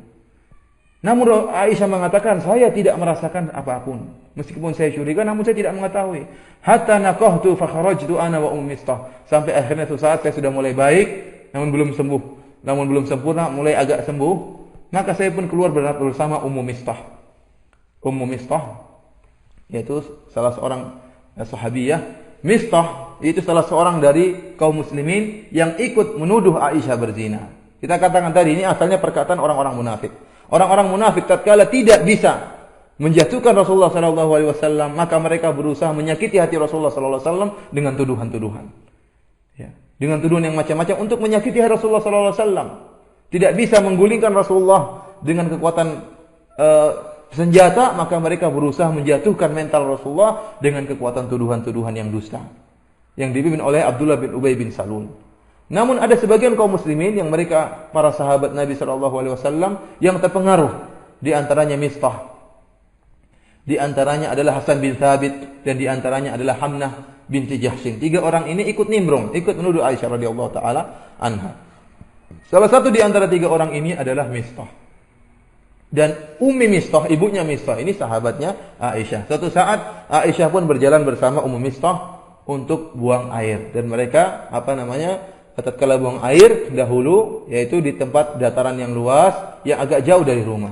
Namun Aisyah mengatakan, saya tidak merasakan apapun. Meskipun saya curiga, namun saya tidak mengetahui. Hatta naqahtu fa kharajtu ana wa ummi Mistah. Sampai akhirnya suatu saat saya sudah mulai baik, namun belum sembuh. namun belum sempurna, mulai agak sembuh, maka saya pun keluar bersama Ummu Mistah. Ummu Mistah yaitu salah seorang sahabiyah. Mistah itu salah seorang dari kaum muslimin yang ikut menuduh Aisyah berzina. Kita katakan tadi ini asalnya perkataan orang-orang munafik. Orang-orang munafik tatkala tidak bisa menjatuhkan Rasulullah sallallahu alaihi wasallam, maka mereka berusaha menyakiti hati Rasulullah sallallahu alaihi wasallam dengan tuduhan-tuduhan. Ya, dengan tuduhan yang macam-macam untuk menyakiti hati Rasulullah sallallahu alaihi wasallam. Tidak bisa menggulingkan Rasulullah dengan kekuatan senjata, maka mereka berusaha menjatuhkan mental Rasulullah dengan kekuatan tuduhan-tuduhan yang dusta yang dipimpin oleh Abdullah bin Ubay bin Salul. Namun ada sebagian kaum muslimin yang mereka para sahabat Nabi sallallahu alaihi wasallam yang terpengaruh, di antaranya Mistah, di antaranya adalah Hasan bin Thabit, dan di antaranya adalah Hamnah binti Jahshin. 3 orang ini ikut nimbrung, ikut menuduh Aisyah radhiyallahu taala anha. Salah satu di antara 3 orang ini adalah Mistah. Dan Ummi Mistah, ibunya Mistah, ini sahabatnya Aisyah. Suatu saat Aisyah pun berjalan bersama Ummu Mistah untuk buang air, dan mereka tatkala buang air dahulu yaitu di tempat dataran yang luas yang agak jauh dari rumah.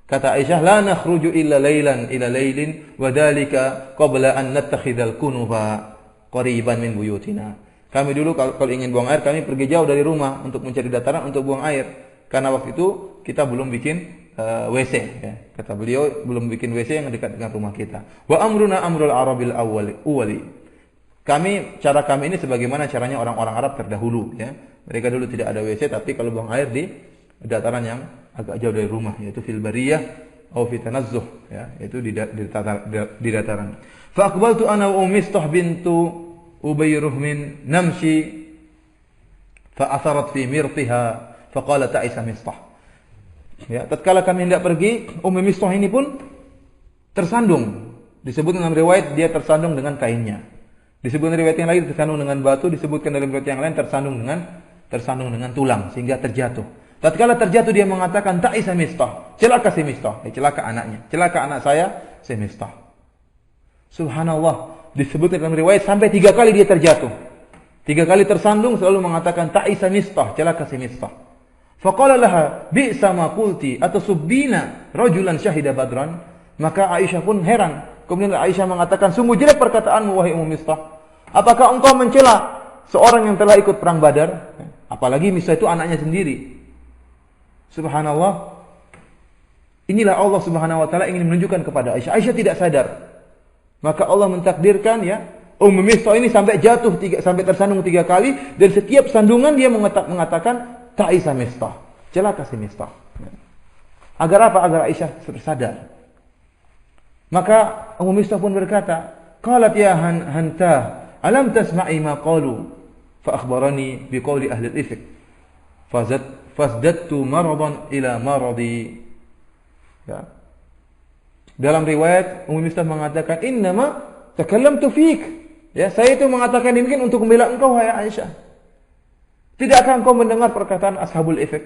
Kata Aisyah, la nakhruju illa lailan ila lailin wa dalika qabla an nattakhidhal kunufa qariban min buyutina. Kami dulu kalau ingin buang air, kami pergi jauh dari rumah untuk mencari dataran untuk buang air, karena waktu itu kita belum bikin WC, ya. Kata beliau, belum bikin WC yang dekat dengan rumah kita. Wa amruna amrul arabil awwali. Cara kami ini sebagaimana caranya orang-orang Arab terdahulu, ya. Mereka dulu tidak ada WC, tapi kalau buang air di dataran yang agak jauh dari rumah, yaitu fil bariyah atau fi tanazzuh, ya, yaitu di dataran. Fa aqbaltu ana wa Mistah bintu Ubayruh min namshi fa atharat fi mirtiha fa qalat Aisyah Mistah. Ya, tatkala kami hendak pergi, Ummu Mistah ini pun tersandung. Disebut dalam riwayat dia tersandung dengan kainnya. Disebutkan riwayat yang lain tersandung dengan batu, disebutkan dalam riwayat yang lain tersandung dengan tulang sehingga terjatuh. Tatkala terjatuh dia mengatakan Ta'isa Mistah, celaka si Mistah, celaka anaknya, celaka anak saya si Mistah. Subhanallah, disebutkan dalam riwayat sampai 3 kali dia terjatuh. 3 kali tersandung selalu mengatakan Ta'isa Mistah, celaka si Mistah. Faqala laha bi'sa ma qulti atasubbina rajulan syahida badran. Maka Aisyah pun heran. Kemudian Aisyah mengatakan, sungguh jelek perkataanmu wahai Ummu Mistah. Apakah engkau mencela seorang yang telah ikut perang Badar? Apalagi Mistah itu anaknya sendiri. Subhanallah. Inilah Allah Subhanahu wa taala ingin menunjukkan kepada Aisyah. Aisyah tidak sadar. Maka Allah mentakdirkan, ya, Ummu Mistah ini sampai jatuh sampai tersandung 3 kali, dan setiap sandungan dia mengatakan Ta'isa Mistah, celaka si Mistah. Agar apa? Agar Aisyah sadar. Maka Ummu Mistah pun berkata, qalat ya hanta alam tasma'i ma qalu fa akhbarani bi qawli ahli al-ifk fazdattu maradan ila maradi. Ya. Dalam riwayat Ummu Mistah mengatakan, innama takallamtu fik. Ya, saya itu mengatakan demikian untuk membela engkau wahai Aisyah. Tidakkah engkau mendengar perkataan ashabul ifk,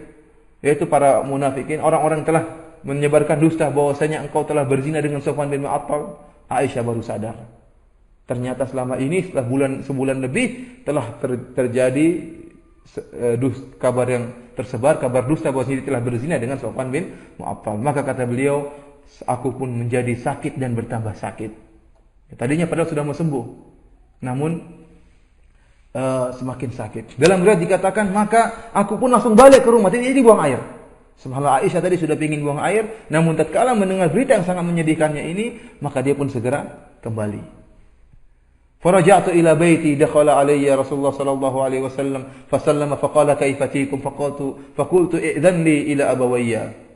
yaitu para munafikin, orang-orang telah menyebarkan dusta bahwasanya engkau telah berzina dengan Sofwan bin Mu'attal? Aisyah baru sadar. Ternyata selama ini setelah sebulan lebih telah terjadi kabar yang tersebar, kabar dusta bahwasanya dia telah berzina dengan Sofwan bin Mu'attal. Maka kata beliau, aku pun menjadi sakit dan bertambah sakit. Ya, tadinya padahal sudah mau sembuh, namun semakin sakit. Dalam riwayat dikatakan, maka aku pun langsung balik ke rumah, jadi buang air. Subhanallah, Aisyah tadi sudah ingin buang air, namun tatkala mendengar berita yang sangat menyedihkannya ini, maka dia pun segera kembali. Faraja'tu ila baiti, dakhala alayya Rasulullah sallallahu alaihi wasallam, fasallama faqala kaifa tikum, faqultu i'dhan li ila abawayya.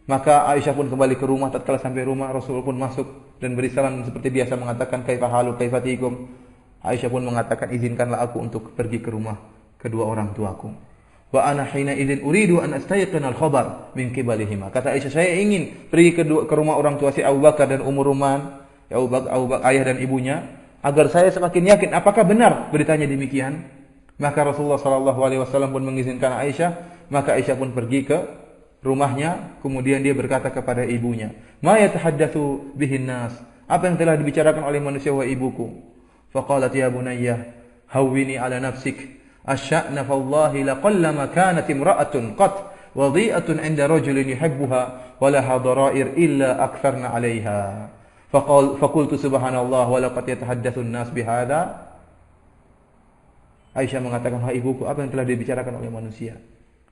Maka Aisyah pun kembali ke rumah. Tatkala sampai rumah, Rasul pun masuk dan beri salam seperti biasa, mengatakan kaifa halu kaifa tikum. Aisyah pun mengatakan, izinkanlah aku untuk pergi ke rumah kedua orang tuaku. Wa ana hina idzin uridu an astayqina al-khabar min qibalihima. Kata Aisyah, saya ingin pergi ke rumah orang tua si Abu Bakar dan Ummu Ruman, Abu Bakar ayah dan ibunya, agar saya semakin yakin apakah benar beritanya demikian. Maka Rasulullah sallallahu alaihi wasallam pun mengizinkan Aisyah. Maka Aisyah pun pergi ke rumahnya, kemudian dia berkata kepada ibunya, "Ma yatahaddatsu bihin nas?" Apa yang telah dibicarakan oleh manusia wahai ibuku? Faqalat ya bunayya, hawwini ala nafsik. asya'na fallahi laqallama kanat imra'atun qat wadhi'atun 'inda rajulin yuhibbuha wa laha dharair illa aktharna 'alayha. Faqultu subhanallah wa laqad yatahaddatsu an-nas bihadza. Aisyah mengatakan, "Wahai ibuku, apa yang telah dibicarakan oleh manusia?"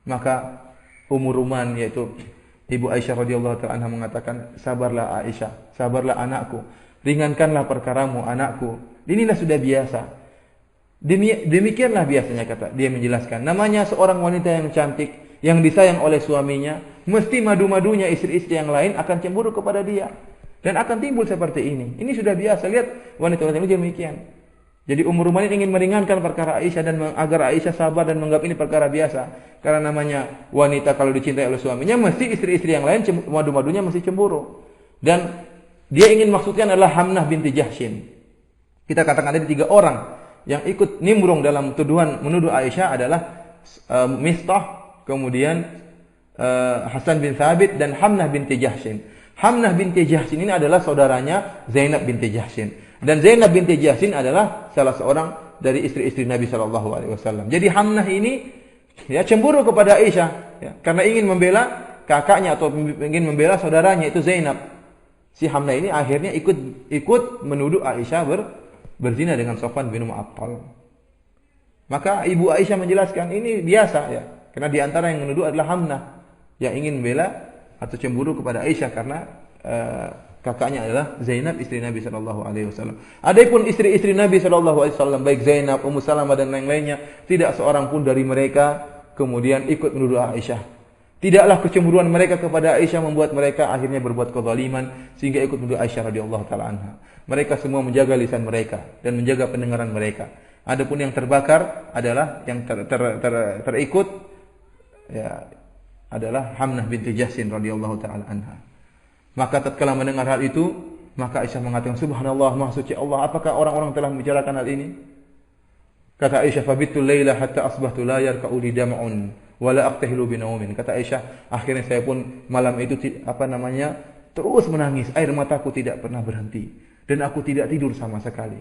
Maka Ummu Ruman, yaitu ibu Aisyah radhiyallahu ta'ala anha, mengatakan, "Sabarlah Aisyah, sabarlah anakku. Ringankanlah perkaramu anakku. Inilah sudah biasa." Demikianlah biasanya, kata dia menjelaskan. Namanya seorang wanita yang cantik, yang disayang oleh suaminya, mesti madu-madunya istri-istri yang lain akan cemburu kepada dia. Dan akan timbul seperti ini. Ini sudah biasa. Lihat wanita-wanita ini demikian. Jadi Ummu Ruman ingin meringankan perkara Aisyah dan agar Aisyah sabar dan menganggap ini perkara biasa. Karena namanya wanita kalau dicintai oleh suaminya, mesti istri-istri yang lain madu-madunya mesti cemburu. Dan dia ingin maksudkan adalah Hamnah binti Jahsyin. Kita katakan ada 3 orang yang ikut nimbrung dalam tuduhan menuduh Aisyah adalah Mistah, kemudian Hasan bin Thabit dan Hamnah binti Jahsyin. Hamnah binti Jahsyin ini adalah saudaranya Zainab binti Jahsyin. Dan Zainab binti Jahsyin adalah salah seorang dari istri-istri Nabi SAW. Jadi Hamnah ini ya cemburu kepada Aisyah ya, karena ingin membela kakaknya atau ingin membela saudaranya itu Zainab. Si Hamnah ini akhirnya ikut menuduh Aisyah berzina dengan Safwan bin Mu'attal. Maka ibu Aisyah menjelaskan ini biasa ya, karena di antara yang menuduh adalah Hamnah yang ingin membela atau cemburu kepada Aisyah karena kakaknya adalah Zainab istri Nabi SAW. Adapun istri-istri Nabi SAW, baik Zainab, Ummu Salamah dan lain-lainnya, tidak seorang pun dari mereka kemudian ikut menuduh Aisyah. Tidaklah kecemburuan mereka kepada Aisyah membuat mereka akhirnya berbuat kezaliman sehingga ikut menuduh Aisyah radhiyallahu taala anha. Mereka semua menjaga lisan mereka dan menjaga pendengaran mereka. Adapun yang terbakar adalah yang terikut ya adalah Hamnah binti Jahsyin radhiyallahu taala anha. Maka tatkala mendengar hal itu, maka Aisyah mengatakan, "Subhanallah, Maha Suci Allah, apakah orang-orang telah membicarakan hal ini?" Kata Aisyah, "Fabitul laila hatta asbahtu la yarka'u li dam'un wa la aqtahilu bi naumin." Kata Aisyah, akhirnya saya pun malam itu terus menangis, air mataku tidak pernah berhenti dan aku tidak tidur sama sekali.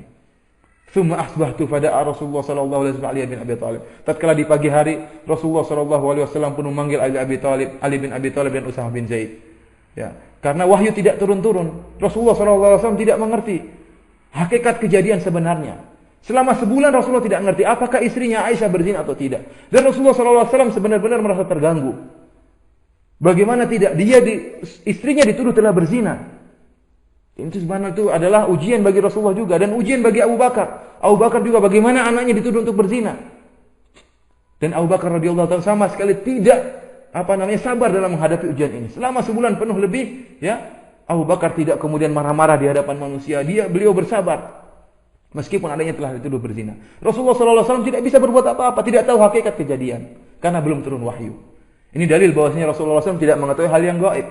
Tsumma asbahtu fada'a Rasulullah sallallahu alaihi wasallam Ali bin Abi Thalib. Tatkala di pagi hari, Rasulullah sallallahu alaihi wasallam pun memanggil Ali bin Abi Thalib dan Usamah bin Zaid. Ya, karena wahyu tidak turun-turun. Rasulullah SAW tidak mengerti hakikat kejadian sebenarnya. Selama sebulan Rasulullah tidak mengerti apakah istrinya Aisyah berzina atau tidak. Dan Rasulullah SAW sebenar-benar merasa terganggu. Bagaimana tidak? Istrinya dituduh telah berzina. Itu sebenarnya itu adalah ujian bagi Rasulullah juga dan ujian bagi Abu Bakar. Abu Bakar juga bagaimana anaknya dituduh untuk berzina. Dan Abu Bakar radhiyallahu taala sama sekali tidak sabar dalam menghadapi ujian ini. Selama sebulan penuh lebih, ya, Abu Bakar tidak kemudian marah-marah di hadapan manusia. Beliau bersabar. Meskipun adanya telah dituduh berzina. Rasulullah SAW tidak bisa berbuat apa-apa, tidak tahu hakikat kejadian. Karena belum turun wahyu. Ini dalil bahwasanya Rasulullah SAW tidak mengetahui hal yang gaib.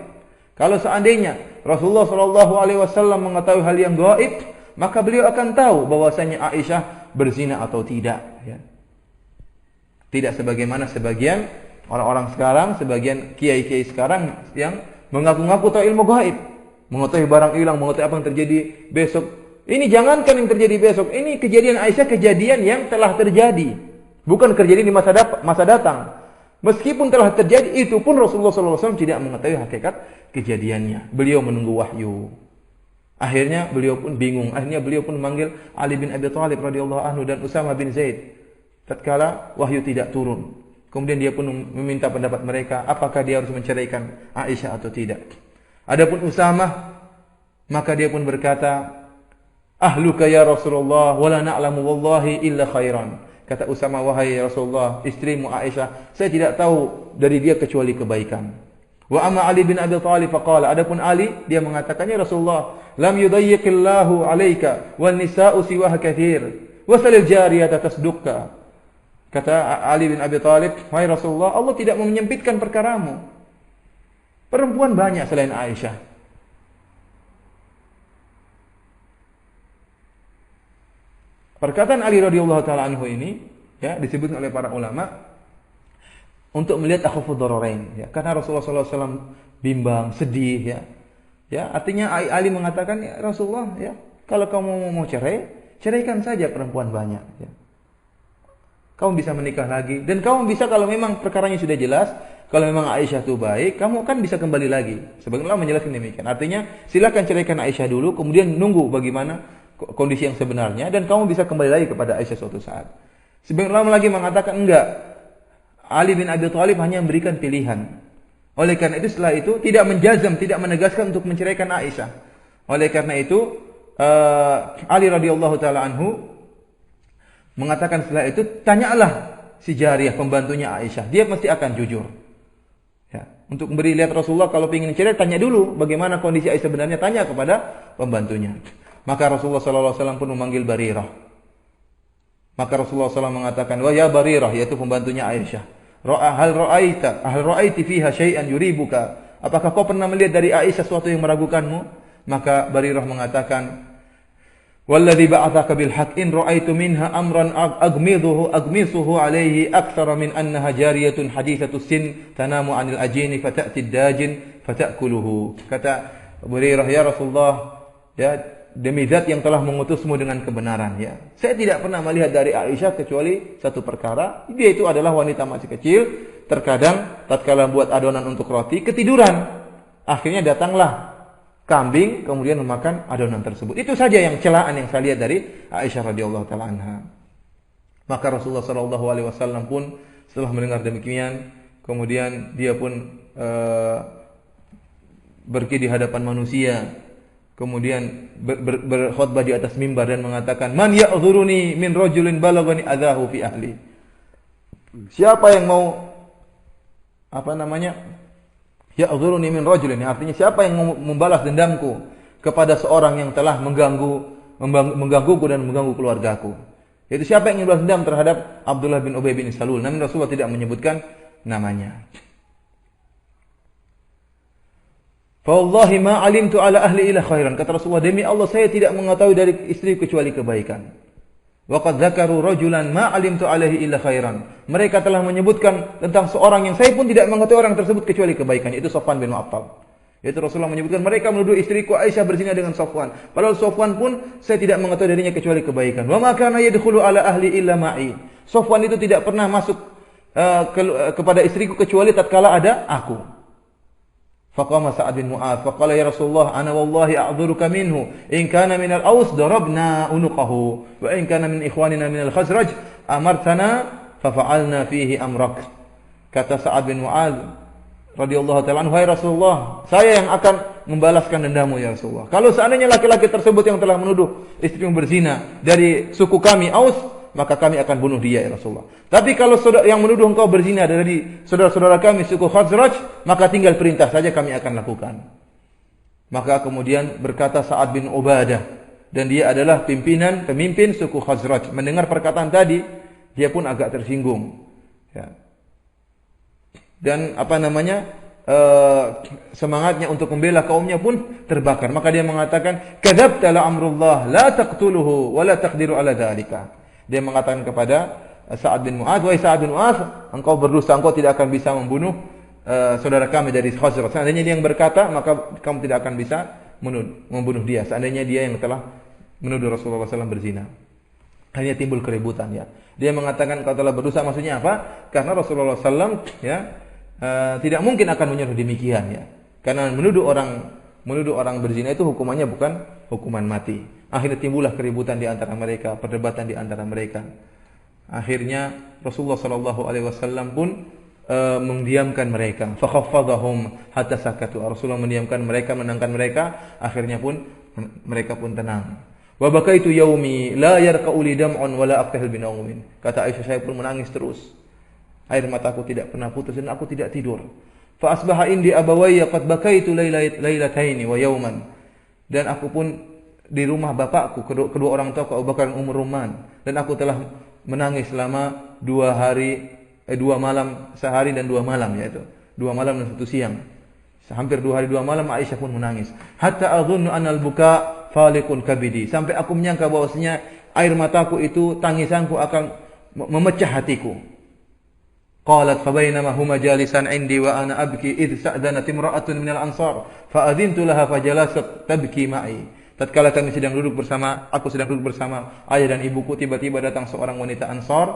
Kalau seandainya Rasulullah SAW mengetahui hal yang gaib, maka beliau akan tahu bahwasanya Aisyah berzina atau tidak. Ya. Tidak sebagaimana sebagian orang-orang sekarang, sebagian kiai-kiai sekarang yang mengaku-ngaku tahu ilmu gaib, mengetahui barang hilang, mengetahui apa yang terjadi besok. Ini jangankan yang terjadi besok, ini kejadian Aisyah kejadian yang telah terjadi, bukan kejadian di masa datang. Meskipun telah terjadi, itu pun Rasulullah SAW tidak mengetahui hakikat kejadiannya. Beliau menunggu wahyu. Akhirnya beliau pun bingung. Akhirnya beliau pun memanggil Ali bin Abi Thalib radhiyallahu anhu dan Usamah bin Zaid. Tatkala wahyu tidak turun. Kemudian dia pun meminta pendapat mereka, apakah dia harus menceraikan Aisyah atau tidak. Adapun Usamah, maka dia pun berkata, "Ahluka ya Rasulullah, wala na'lamu wallahi illa khairan." Kata Usamah, "Wahai Rasulullah, istrimu Aisyah, saya tidak tahu dari dia kecuali kebaikan." Wa amma Ali bin Abi Thalib faqala, adapun Ali, dia mengatakannya, "Rasulullah, lam yudayyiqillahu 'alaika wan nisa'u siwaha katsir, wasalil jariyata tasduqka." Kata Ali bin Abi Thalib, "Wahai Rasulullah, Allah tidak menyempitkan perkaramu. Perempuan banyak selain Aisyah." Perkataan Ali radhiyallahu taala anhu ini ya disebutkan oleh para ulama untuk melihat akhafud dararain ya, karena Rasulullah SAW bimbang, sedih ya. Ya, artinya Ali mengatakan, "Ya Rasulullah, ya, kalau kamu mau cerai, ceraikan saja perempuan banyak ya. kamu bisa menikah lagi. Dan kamu bisa kalau memang perkaranya sudah jelas, kalau memang Aisyah itu baik, kamu kan bisa kembali lagi. Sebagian ulama menjelaskan demikian. Artinya, silakan ceraikan Aisyah dulu, kemudian nunggu bagaimana kondisi yang sebenarnya, dan kamu bisa kembali lagi kepada Aisyah suatu saat. Sebagian ulama lagi mengatakan enggak. Ali bin Abi Thalib hanya memberikan pilihan. Oleh karena itu setelah itu tidak menjazam, tidak menegaskan untuk menceraikan Aisyah. Oleh karena itu Ali radhiyallahu taala anhu mengatakan setelah itu, tanyalah si Jariyah pembantunya Aisyah, dia pasti akan jujur. Ya, untuk memberi lihat Rasulullah kalau ingin cerai, tanya dulu bagaimana kondisi Aisyah sebenarnya, tanya kepada pembantunya. Maka Rasulullah sallallahu alaihi wasallam pun memanggil Barirah. Maka Rasulullah SAW mengatakan, "Wa ya Barirah," yaitu pembantunya Aisyah. "Hal ra'aiti fiha syai'an yuribuka?" Apakah kau pernah melihat dari Aisyah sesuatu yang meragukanmu? Maka Barirah mengatakan, "Walladzi ba'atsaka bil haqq in ra'aitu minha amran agmisuhu alaihi aktsara min annaha jariyatun hadithatus sin tanamu 'anil ajini fata'ti ad-dajin fata'kuluhu." Kata Barirah, "Ya Rasulullah, ya demi zat yang telah mengutusmu dengan kebenaran, ya, saya tidak pernah melihat dari Aisyah kecuali satu perkara, dia itu adalah wanita masih kecil, terkadang tatkala buat adonan untuk roti ketiduran, akhirnya datanglah kambing kemudian memakan adonan tersebut." Itu saja yang celaan yang saya lihat dari Aisyah radhiyallahu taala anha. Maka Rasulullah sallallahu alaihi wasallam pun setelah mendengar demikian, kemudian dia pun berdiri di hadapan manusia, kemudian berkhutbah di atas mimbar dan mengatakan, "Man ya'dzuruni min rajulin balagani adzahu fi ahli." Siapa yang mau ya'dzuruni min rajulin, artinya siapa yang mau membalas dendamku kepada seorang yang telah menggangguku dan mengganggu keluargaku. Yaitu siapa yang ingin balas dendam terhadap Abdullah bin Ubay bin Salul. Namun Rasulullah tidak menyebutkan namanya. "Wallahi ma alimtu ala ahli illa khairan." Kata Rasulullah, demi Allah saya tidak mengetahui dari istri kecuali kebaikan. Wa qad dzakaru rajulan ma alimtu alaihi illa khairan. Mereka telah menyebutkan tentang seorang yang saya pun tidak mengetahui orang tersebut kecuali kebaikan, yaitu Safwan bin Mu'attal. Yaitu Rasulullah menyebutkan mereka menuduh istriku Aisyah berzina dengan Safwan. Padahal Safwan pun saya tidak mengetahui darinya kecuali kebaikan. Wa ma kana yadkhulu ala ahli illa ma'i. Safwan itu tidak pernah masuk kepada istriku kecuali tatkala ada aku. Faqama Sa'ad bin Mu'adz faqala ya Rasulullah ana wallahi a'dhuruka minhu in kana min al-Aws darabna unuqahu wa in kana min ikhwanina min al-Khazraj amartana fa fa'alna fihi amrak. Kata Sa'ad bin Mu'adz radhiyallahu ta'ala anhu, "Hai Rasulullah, saya yang akan membalaskan dendamu ya Rasulullah. Kalau seandainya laki-laki tersebut yang telah menuduh istrimu berzina dari suku kami Aus, maka kami akan bunuh dia ya Rasulullah. Tapi kalau yang menuduh engkau berzina dari saudara-saudara kami suku Khazraj, maka tinggal perintah saja kami akan lakukan." Maka kemudian berkata Sa'ad bin Ubadah, dan dia adalah pemimpin suku Khazraj. Mendengar perkataan tadi, dia pun agak tersinggung. Ya. Dan semangatnya untuk membela kaumnya pun terbakar. Maka dia mengatakan, "Kadzabta la amrullah la taqtuluhu wa la taqdiru ala dzalika." Dia mengatakan kepada Sa'ad bin Mu'adz, "Wahai Sa'ad bin Mu'adz, engkau berdusta, engkau tidak akan bisa membunuh saudara kami dari Khazraj." Seandainya dia yang berkata, maka kamu tidak akan bisa membunuh dia. Seandainya dia yang telah menuduh Rasulullah SAW berzina. Hanya timbul keributan, ya. Dia mengatakan kau telah berdosa, maksudnya apa? Karena Rasulullah SAW tidak mungkin akan menyuruh demikian, ya. Karena menuduh orang berzina itu hukumannya bukan hukuman mati. Akhirnya timbullah keributan di antara mereka, perdebatan di antara mereka. Akhirnya Rasulullah sallallahu alaihi wasallam pun mendiamkan mereka. Fa khaffadhahum hatta sakatu. Rasulullah mendiamkan mereka, menenangkan mereka, akhirnya pun mereka pun tenang. Wa bakaitu yaumi la yarqa'u li dam'un wa la aqtahil binaumin. Kata Aisyah, saya pun menangis terus. Air mataku tidak pernah putus dan aku tidak tidur. Fa asbaha indi abawayya qad bakaitu lailataini wa yawman. Dan aku pun di rumah bapakku, kedua orang tuaku Abu Bakar dan Umar Rumman, dan aku telah menangis selama 2 malam, sehari dan 2 malam, yaitu 2 malam dan 1 siang. Hampir 2 hari 2 malam Aisyah pun menangis. Hatta adhunnu anal buka faliqun kabidi. Sampai aku menyangka bahwasanya air mataku itu, tangisanku akan memecah hatiku. Qalat fa bainama huma jalisan indi wa ana abki id sa'danat imra'atun minal ansar fa adhintu laha fa jalasat tabki ma'i. Tatkala aku sedang duduk bersama ayah dan ibuku, tiba-tiba datang seorang wanita Ansar,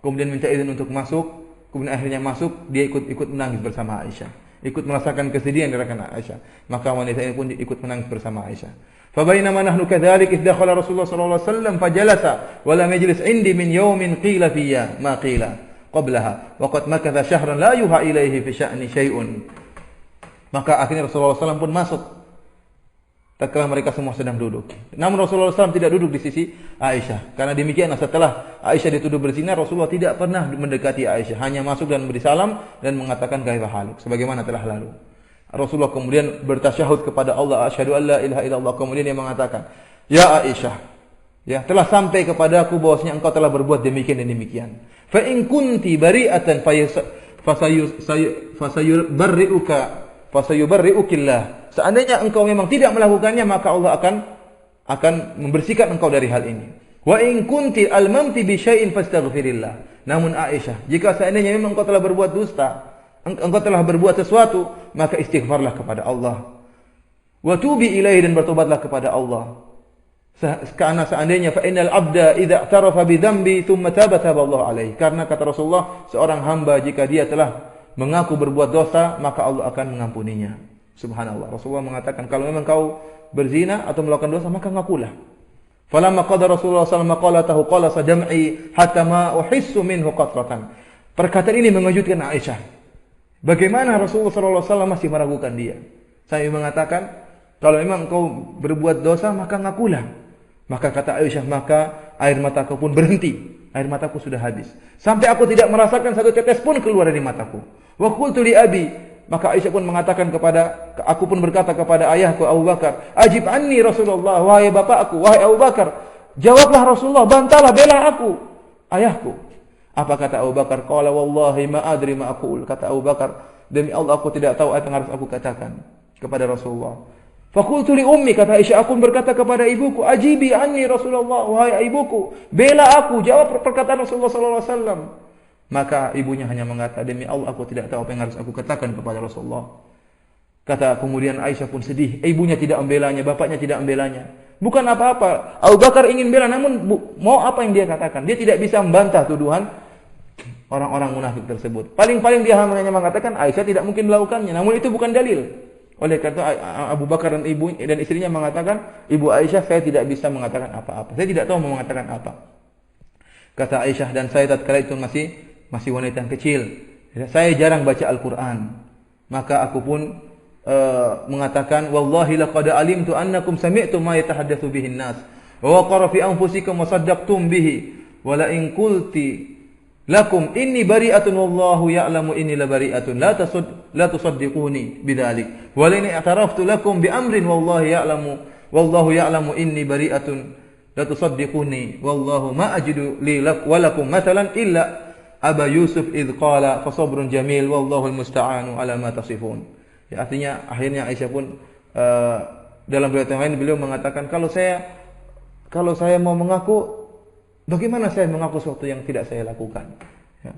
kemudian minta izin untuk masuk, kemudian akhirnya masuk, dia ikut menangis bersama Aisyah, ikut merasakan kesedihan dirasakan Aisyah. Maka wanita ini pun ikut menangis bersama Aisyah. Fabainama nahnu kadzalik idh dakhala Rasulullah sallallahu alaihi wasallam fajalasa wa lam yajlis indi min yawmin qila fiyya ma qila qablaha wa qad makatha shahran la yuha ilaihi fi sya'ni syai'un. Maka akhirnya Rasulullah SAW pun masuk tatkala mereka semua sedang duduk. Namun Rasulullah SAW tidak duduk di sisi Aisyah. Karena demikian setelah Aisyah dituduh berzina, Rasulullah tidak pernah mendekati Aisyah, hanya masuk dan beri salam dan mengatakan kaifa haluk, sebagaimana telah lalu. Rasulullah kemudian bertasyahud kepada Allah, asyhadu an la ilaha illallah. Kemudian dia mengatakan, ya Aisyah, ya telah sampai kepadaku bahwasanya engkau telah berbuat demikian dan demikian. Fa in kunti bari'atan fasayubarri'ukillah. Seandainya engkau memang tidak melakukannya, maka Allah akan membersihkan engkau dari hal ini. Wa in kunti almamti bi syai'in fastaghfirillah. Namun Aisyah, jika seandainya memang engkau telah berbuat dusta, engkau telah berbuat sesuatu, maka istighfarlah kepada Allah. Wa tubi ilaihi, dan bertobatlah kepada Allah. Karena seandainya fa innal abda idza i'tarafa bi dzambi thumma taba Allah alaihi. Karena kata Rasulullah, seorang hamba jika dia telah mengaku berbuat dosa, maka Allah akan mengampuninya. Subhanallah. Rasulullah mengatakan, kalau memang kau berzina atau melakukan dosa, maka ngakulah. Falamma qada Rasulullah sallallahu alaihi wasallam qalatahu qala sadam'i hatta ma uhissu minhu qatratan. Perkataan ini mengejutkan Aisyah. Bagaimana Rasulullah SAW masih meragukan dia? Saya mengatakan, kalau memang kau berbuat dosa, maka ngakulah. Maka kata Aisyah, maka air mataku pun berhenti. Air mataku sudah habis. Sampai aku tidak merasakan satu tetes pun keluar dari mataku. Wa qultu li abi. Maka Aisyah pun mengatakan aku pun berkata kepada ayahku Abu Bakar, ajib anni Rasulullah, wahai bapakku, wahai Abu Bakar. Jawablah Rasulullah, bantahlah, bela aku, ayahku. Apa kata Abu Bakar? Qala wallahi ma adri ma aqul. Kata Abu Bakar, demi Allah aku tidak tahu apa yang harus aku katakan kepada Rasulullah. Faqultu li ummi, kata Aisyah, aku berkata kepada ibuku, ajibi anni Rasulullah, wahai ibuku, bela aku, jawab perkataan Rasulullah sallallahu alaihi wasallam. Maka ibunya hanya mengatakan, demi Allah aku tidak tahu apa yang harus aku katakan kepada Rasulullah. Kata kemudian Aisyah pun sedih, ibunya tidak membelanya, bapaknya tidak membelanya. Bukan apa-apa, Abu Bakar ingin bela, namun mau apa yang dia katakan? Dia tidak bisa membantah tuduhan orang-orang munafik tersebut. Paling-paling dia hanya mengatakan Aisyah tidak mungkin melakukannya, namun itu bukan dalil. Oleh karena Abu Bakar dan ibu dan istrinya mengatakan, ibu Aisyah, saya tidak bisa mengatakan apa-apa. Saya tidak tahu mau mengatakan apa. Kata Aisyah, dan saya tatkala itu masih wanita yang kecil. Saya jarang baca Al-Quran. Maka aku pun mengatakan, wallahi laqad alimtu annakum sami'tum ma yatahaddatsu bihi an-nas wa waqara fi anfusikum wa saddaqtum bihi wa la in qulti lakum inni bari'atun wallahu ya'lamu inni la bari'atun la tusaddiquni bidzalik wa la in i'taraftu lakum bi amrin wallahu ya'lamu inni bari'atun la tusaddiquni wallahu ma ajidu li lakum mathalan illa Aba Yusuf idh qala fa sabrun jamil wallahu al-musta'anu ala ma tasifun. Ya, artinya akhirnya Aisyah pun dalam riwayat yang lain beliau mengatakan, kalau saya mau mengaku, bagaimana saya mengaku sesuatu yang tidak saya lakukan? Ya.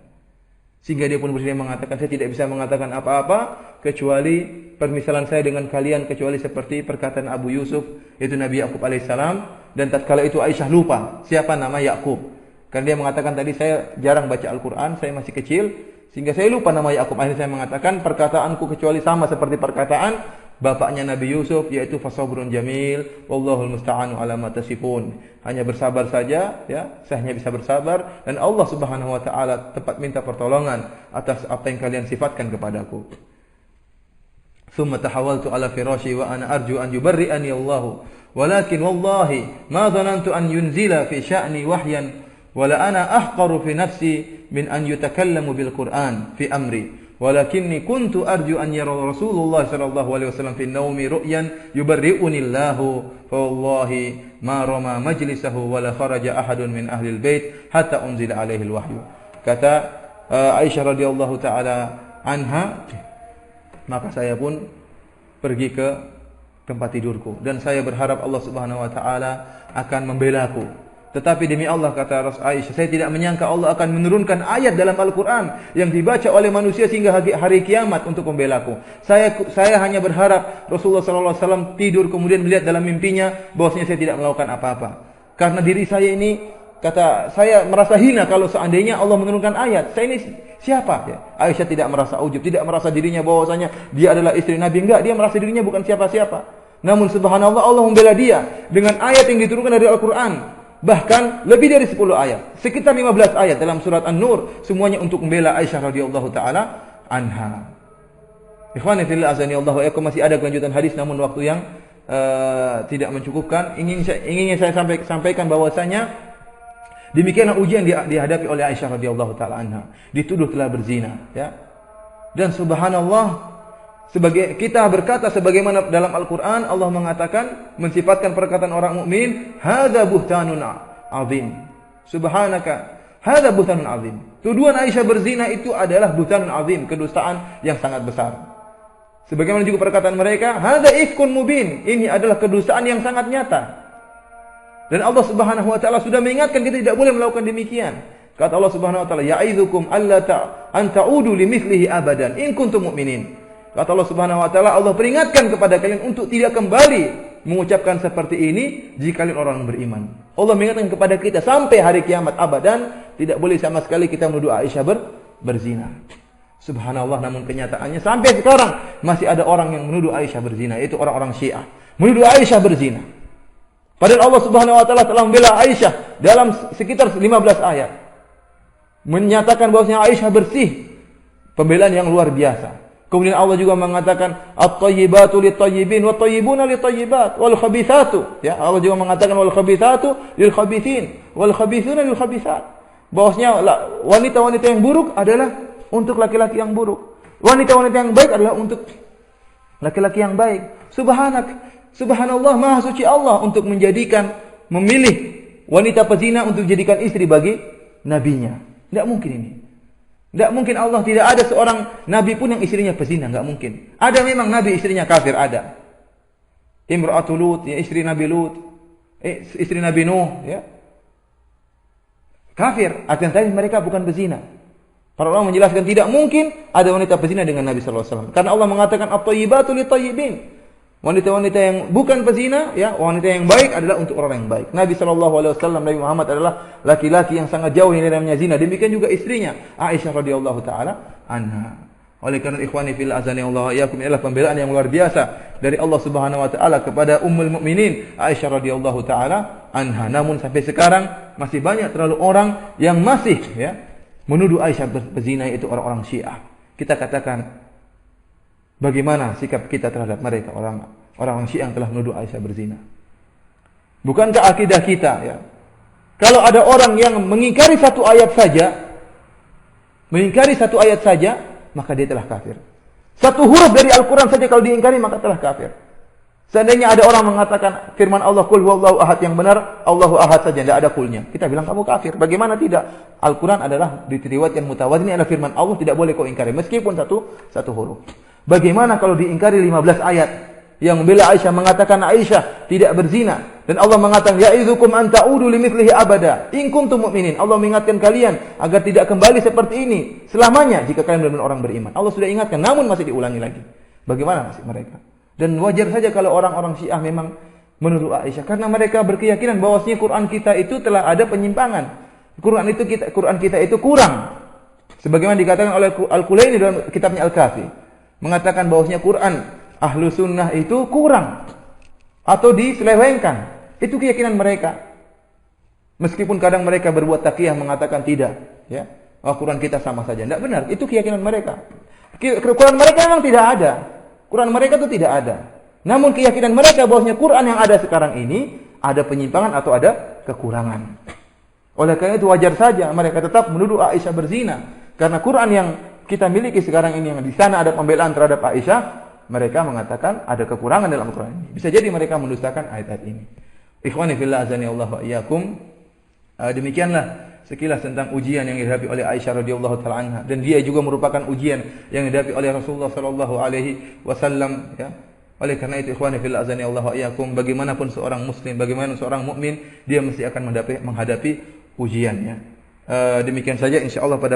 Sehingga dia pun bersedia mengatakan, saya tidak bisa mengatakan apa-apa kecuali permisalan saya dengan kalian, kecuali seperti perkataan Abu Yusuf, yaitu Nabi Yakub alaihissalam. Dan tatkala itu Aisyah lupa siapa nama Yakub, karena dia mengatakan tadi, saya jarang baca Al-Quran, saya masih kecil, sehingga saya lupa nama Yakub. Akhirnya saya mengatakan, perkataanku kecuali sama seperti perkataan bapaknya Nabi Yusuf, yaitu fasabrun jamil wallahul musta'anu ala ma tasifun. Hanya bersabar saja, ya, saya hanya bisa bersabar, dan Allah Subhanahu wa taala tepat minta pertolongan atas apa yang kalian sifatkan kepadaku. Thumma tahawaltu ala firashi wa ana arju an yubarri'ani Allah, walakin wallahi ma dhanantu an yunzila fi sya'ni wahyan wala ana ahqaru fi nafsi min an yutakallamu bil Qur'an fi amri walakinni kuntu arju an yara Rasulullah sallallahu alaihi wasallam fi naumi ru'yan yubarri'uni Allah fa wallahi ma rama majlisahu wala kharaja ahadun min ahli al-bait hatta unzila alaihi al-wahyu. Kata Aisyah radhiyallahu taala anha, maka saya pun pergi ke tempat tidurku dan saya berharap Allah Subhanahu wa taala akan membelaku. Tetapi demi Allah, kata Aisyah, saya tidak menyangka Allah akan menurunkan ayat dalam Al-Quran yang dibaca oleh manusia sehingga hari kiamat untuk membelaku. Saya hanya berharap Rasulullah SAW tidur kemudian melihat dalam mimpinya bahwasanya saya tidak melakukan apa-apa. Karena diri saya ini kata saya merasa hina kalau seandainya Allah menurunkan ayat. Saya ini siapa? Ya. Aisyah tidak merasa ujub, tidak merasa dirinya bahwasanya dia adalah istri Nabi. Enggak, dia merasa dirinya bukan siapa-siapa. Namun subhanallah Allah membela dia dengan ayat yang diturunkan dari Al-Quran. Bahkan lebih dari 10 ayat. Sekitar 15 ayat dalam surat An-Nur. Semuanya untuk membela Aisyah radhiyallahu ta'ala anha. Ikhwani fillah azani Allah wa yakum, masih ada kelanjutan hadis namun waktu yang tidak mencukupkan. Inginnya saya sampaikan bahwasanya demikianlah ujian dihadapi oleh Aisyah radhiyallahu taala anha, dituduh telah berzina, ya. Dan subhanallah, sebagai kita berkata sebagaimana dalam Al-Qur'an Allah mengatakan mensifatkan perkataan orang mukmin, hadza buhtanun azim. Subhanaka, hadza buhtanun azim. Tuduhan Aisyah berzina itu adalah buhtanun azim, kedustaan yang sangat besar. Sebagaimana juga perkataan mereka, hadza ifkun mubin. Ini adalah kedustaan yang sangat nyata. Dan Allah Subhanahu wa taala sudah mengingatkan kita tidak boleh melakukan demikian. Kata Allah Subhanahu wa taala, ya'idzukum alla an ta'udu limithlihi abadan in kuntum mu'minin. Kata Allah Subhanahu wa taala, Allah peringatkan kepada kalian untuk tidak kembali mengucapkan seperti ini jika kalian orang beriman. Allah mengingatkan kepada kita sampai hari kiamat abadan tidak boleh sama sekali kita menuduh Aisyah berzina. Subhanallah, namun kenyataannya sampai sekarang masih ada orang yang menuduh Aisyah berzina, yaitu orang-orang Syiah. Menuduh Aisyah berzina. Padahal Allah Subhanahu wa taala telah membela Aisyah dalam sekitar 15 ayat. Menyatakan bahwasanya Aisyah bersih. Pembelaan yang luar biasa. Kemudian Allah juga mengatakan at-thayyibatu lit-thayyibin wat-thayyibuna lit-thayyibat wal khabithatu, ya. Allah juga mengatakan wal khabithatu lil-khabithin wal khabithuna lil-khabithat. Bahwasanya wanita-wanita yang buruk adalah untuk laki-laki yang buruk. Wanita-wanita yang baik adalah untuk laki-laki yang baik. Subhanallah, maha suci Allah untuk memilih wanita pezina untuk dijadikan istri bagi nabinya. Tidak mungkin ini. Tidak mungkin Allah, tidak ada seorang nabi pun yang istrinya pezina, enggak mungkin. Ada memang nabi istrinya kafir, ada. Imra'atul Lut, ya, istri Nabi Lut, istri Nabi Nuh, ya. Kafir, akan tetapi mereka bukan pezina. Para ulama menjelaskan tidak mungkin ada wanita pezina dengan Nabi sallallahu alaihi wasallam. Karena Allah mengatakan at-thayyibatu lit-thayyibin. Wanita-wanita yang bukan pezina, ya, wanita yang baik adalah untuk orang yang baik. Nabi sallallahu alaihi wasallam, Nabi Muhammad adalah laki-laki yang sangat jauh dari namanya zina. Demikian juga istrinya Aisyah radhiyallahu taala anha. Oleh karena ikhwani fillah azani Allah yakum, adalah pembelaan yang luar biasa dari Allah Subhanahu wa taala kepada Ummul Mukminin Aisyah radhiyallahu taala anha. Namun sampai sekarang masih banyak terlalu orang yang masih, ya, menuduh Aisyah berzina, itu orang-orang Syiah. Kita katakan, bagaimana sikap kita terhadap mereka, orang Syiah yang telah menuduh Aisyah berzina? Bukankah akidah kita, ya, kalau ada orang yang mengingkari satu ayat saja, maka dia telah kafir. Satu huruf dari Al-Quran saja kalau diingkari, maka telah kafir. Seandainya ada orang mengatakan firman Allah qul huwallahu ahad yang benar, Allahu ahad saja, tidak ada kulnya, kita bilang kamu kafir. Bagaimana tidak? Al-Quran adalah diriwayatkan mutawatir, ini adalah firman Allah, tidak boleh kau ingkari meskipun satu huruf. Bagaimana kalau diingkari 15 ayat yang membela Aisyah, mengatakan Aisyah tidak berzina, dan Allah mengatakan ya'idzukum an ta'udu limithlihi abada in kuntum mu'minin. Allah mengingatkan kalian agar tidak kembali seperti ini selamanya jika kalian benar-benar orang beriman. Allah sudah ingatkan, namun masih diulangi lagi. Bagaimana masih mereka? Dan wajar saja kalau orang-orang Syiah memang menuduh Aisyah, karena mereka berkeyakinan bahwasanya Quran kita itu telah ada penyimpangan. Quran kita itu kurang. Sebagaimana dikatakan oleh Al-Kulaini dalam kitabnya Al-Kafi, mengatakan bahwasanya Quran Ahlu Sunnah itu kurang atau diselewengkan. Itu keyakinan mereka. Meskipun kadang mereka berbuat taqiyah mengatakan tidak, ya, Quran kita sama saja. Tidak benar, itu keyakinan mereka. Quran mereka memang tidak ada. Quran mereka itu tidak ada. Namun keyakinan mereka bahwasanya Quran yang ada sekarang ini ada penyimpangan atau ada kekurangan. Oleh karena itu wajar saja mereka tetap menuduh Aisyah berzina. Karena Quran yang kita miliki sekarang ini, yang di sana ada pembelaan terhadap Aisyah, mereka mengatakan ada kekurangan dalam Quran ini. Bisa jadi mereka mendustakan ayat-ayat ini. Ikhwani fillah azani Allah wa iyyakum. Demikianlah sekilas tentang ujian yang dihadapi oleh Aisyah radhiyallahu taala anha, dan dia juga merupakan ujian yang dihadapi oleh Rasulullah sallallahu alaihi wasallam, ya. Oleh karena itu ikhwani fillah azani Allah wa iyyakum, bagaimanapun seorang muslim, bagaimana seorang mukmin, dia mesti akan menghadapi ujiannya. Demikian saja insyaallah pada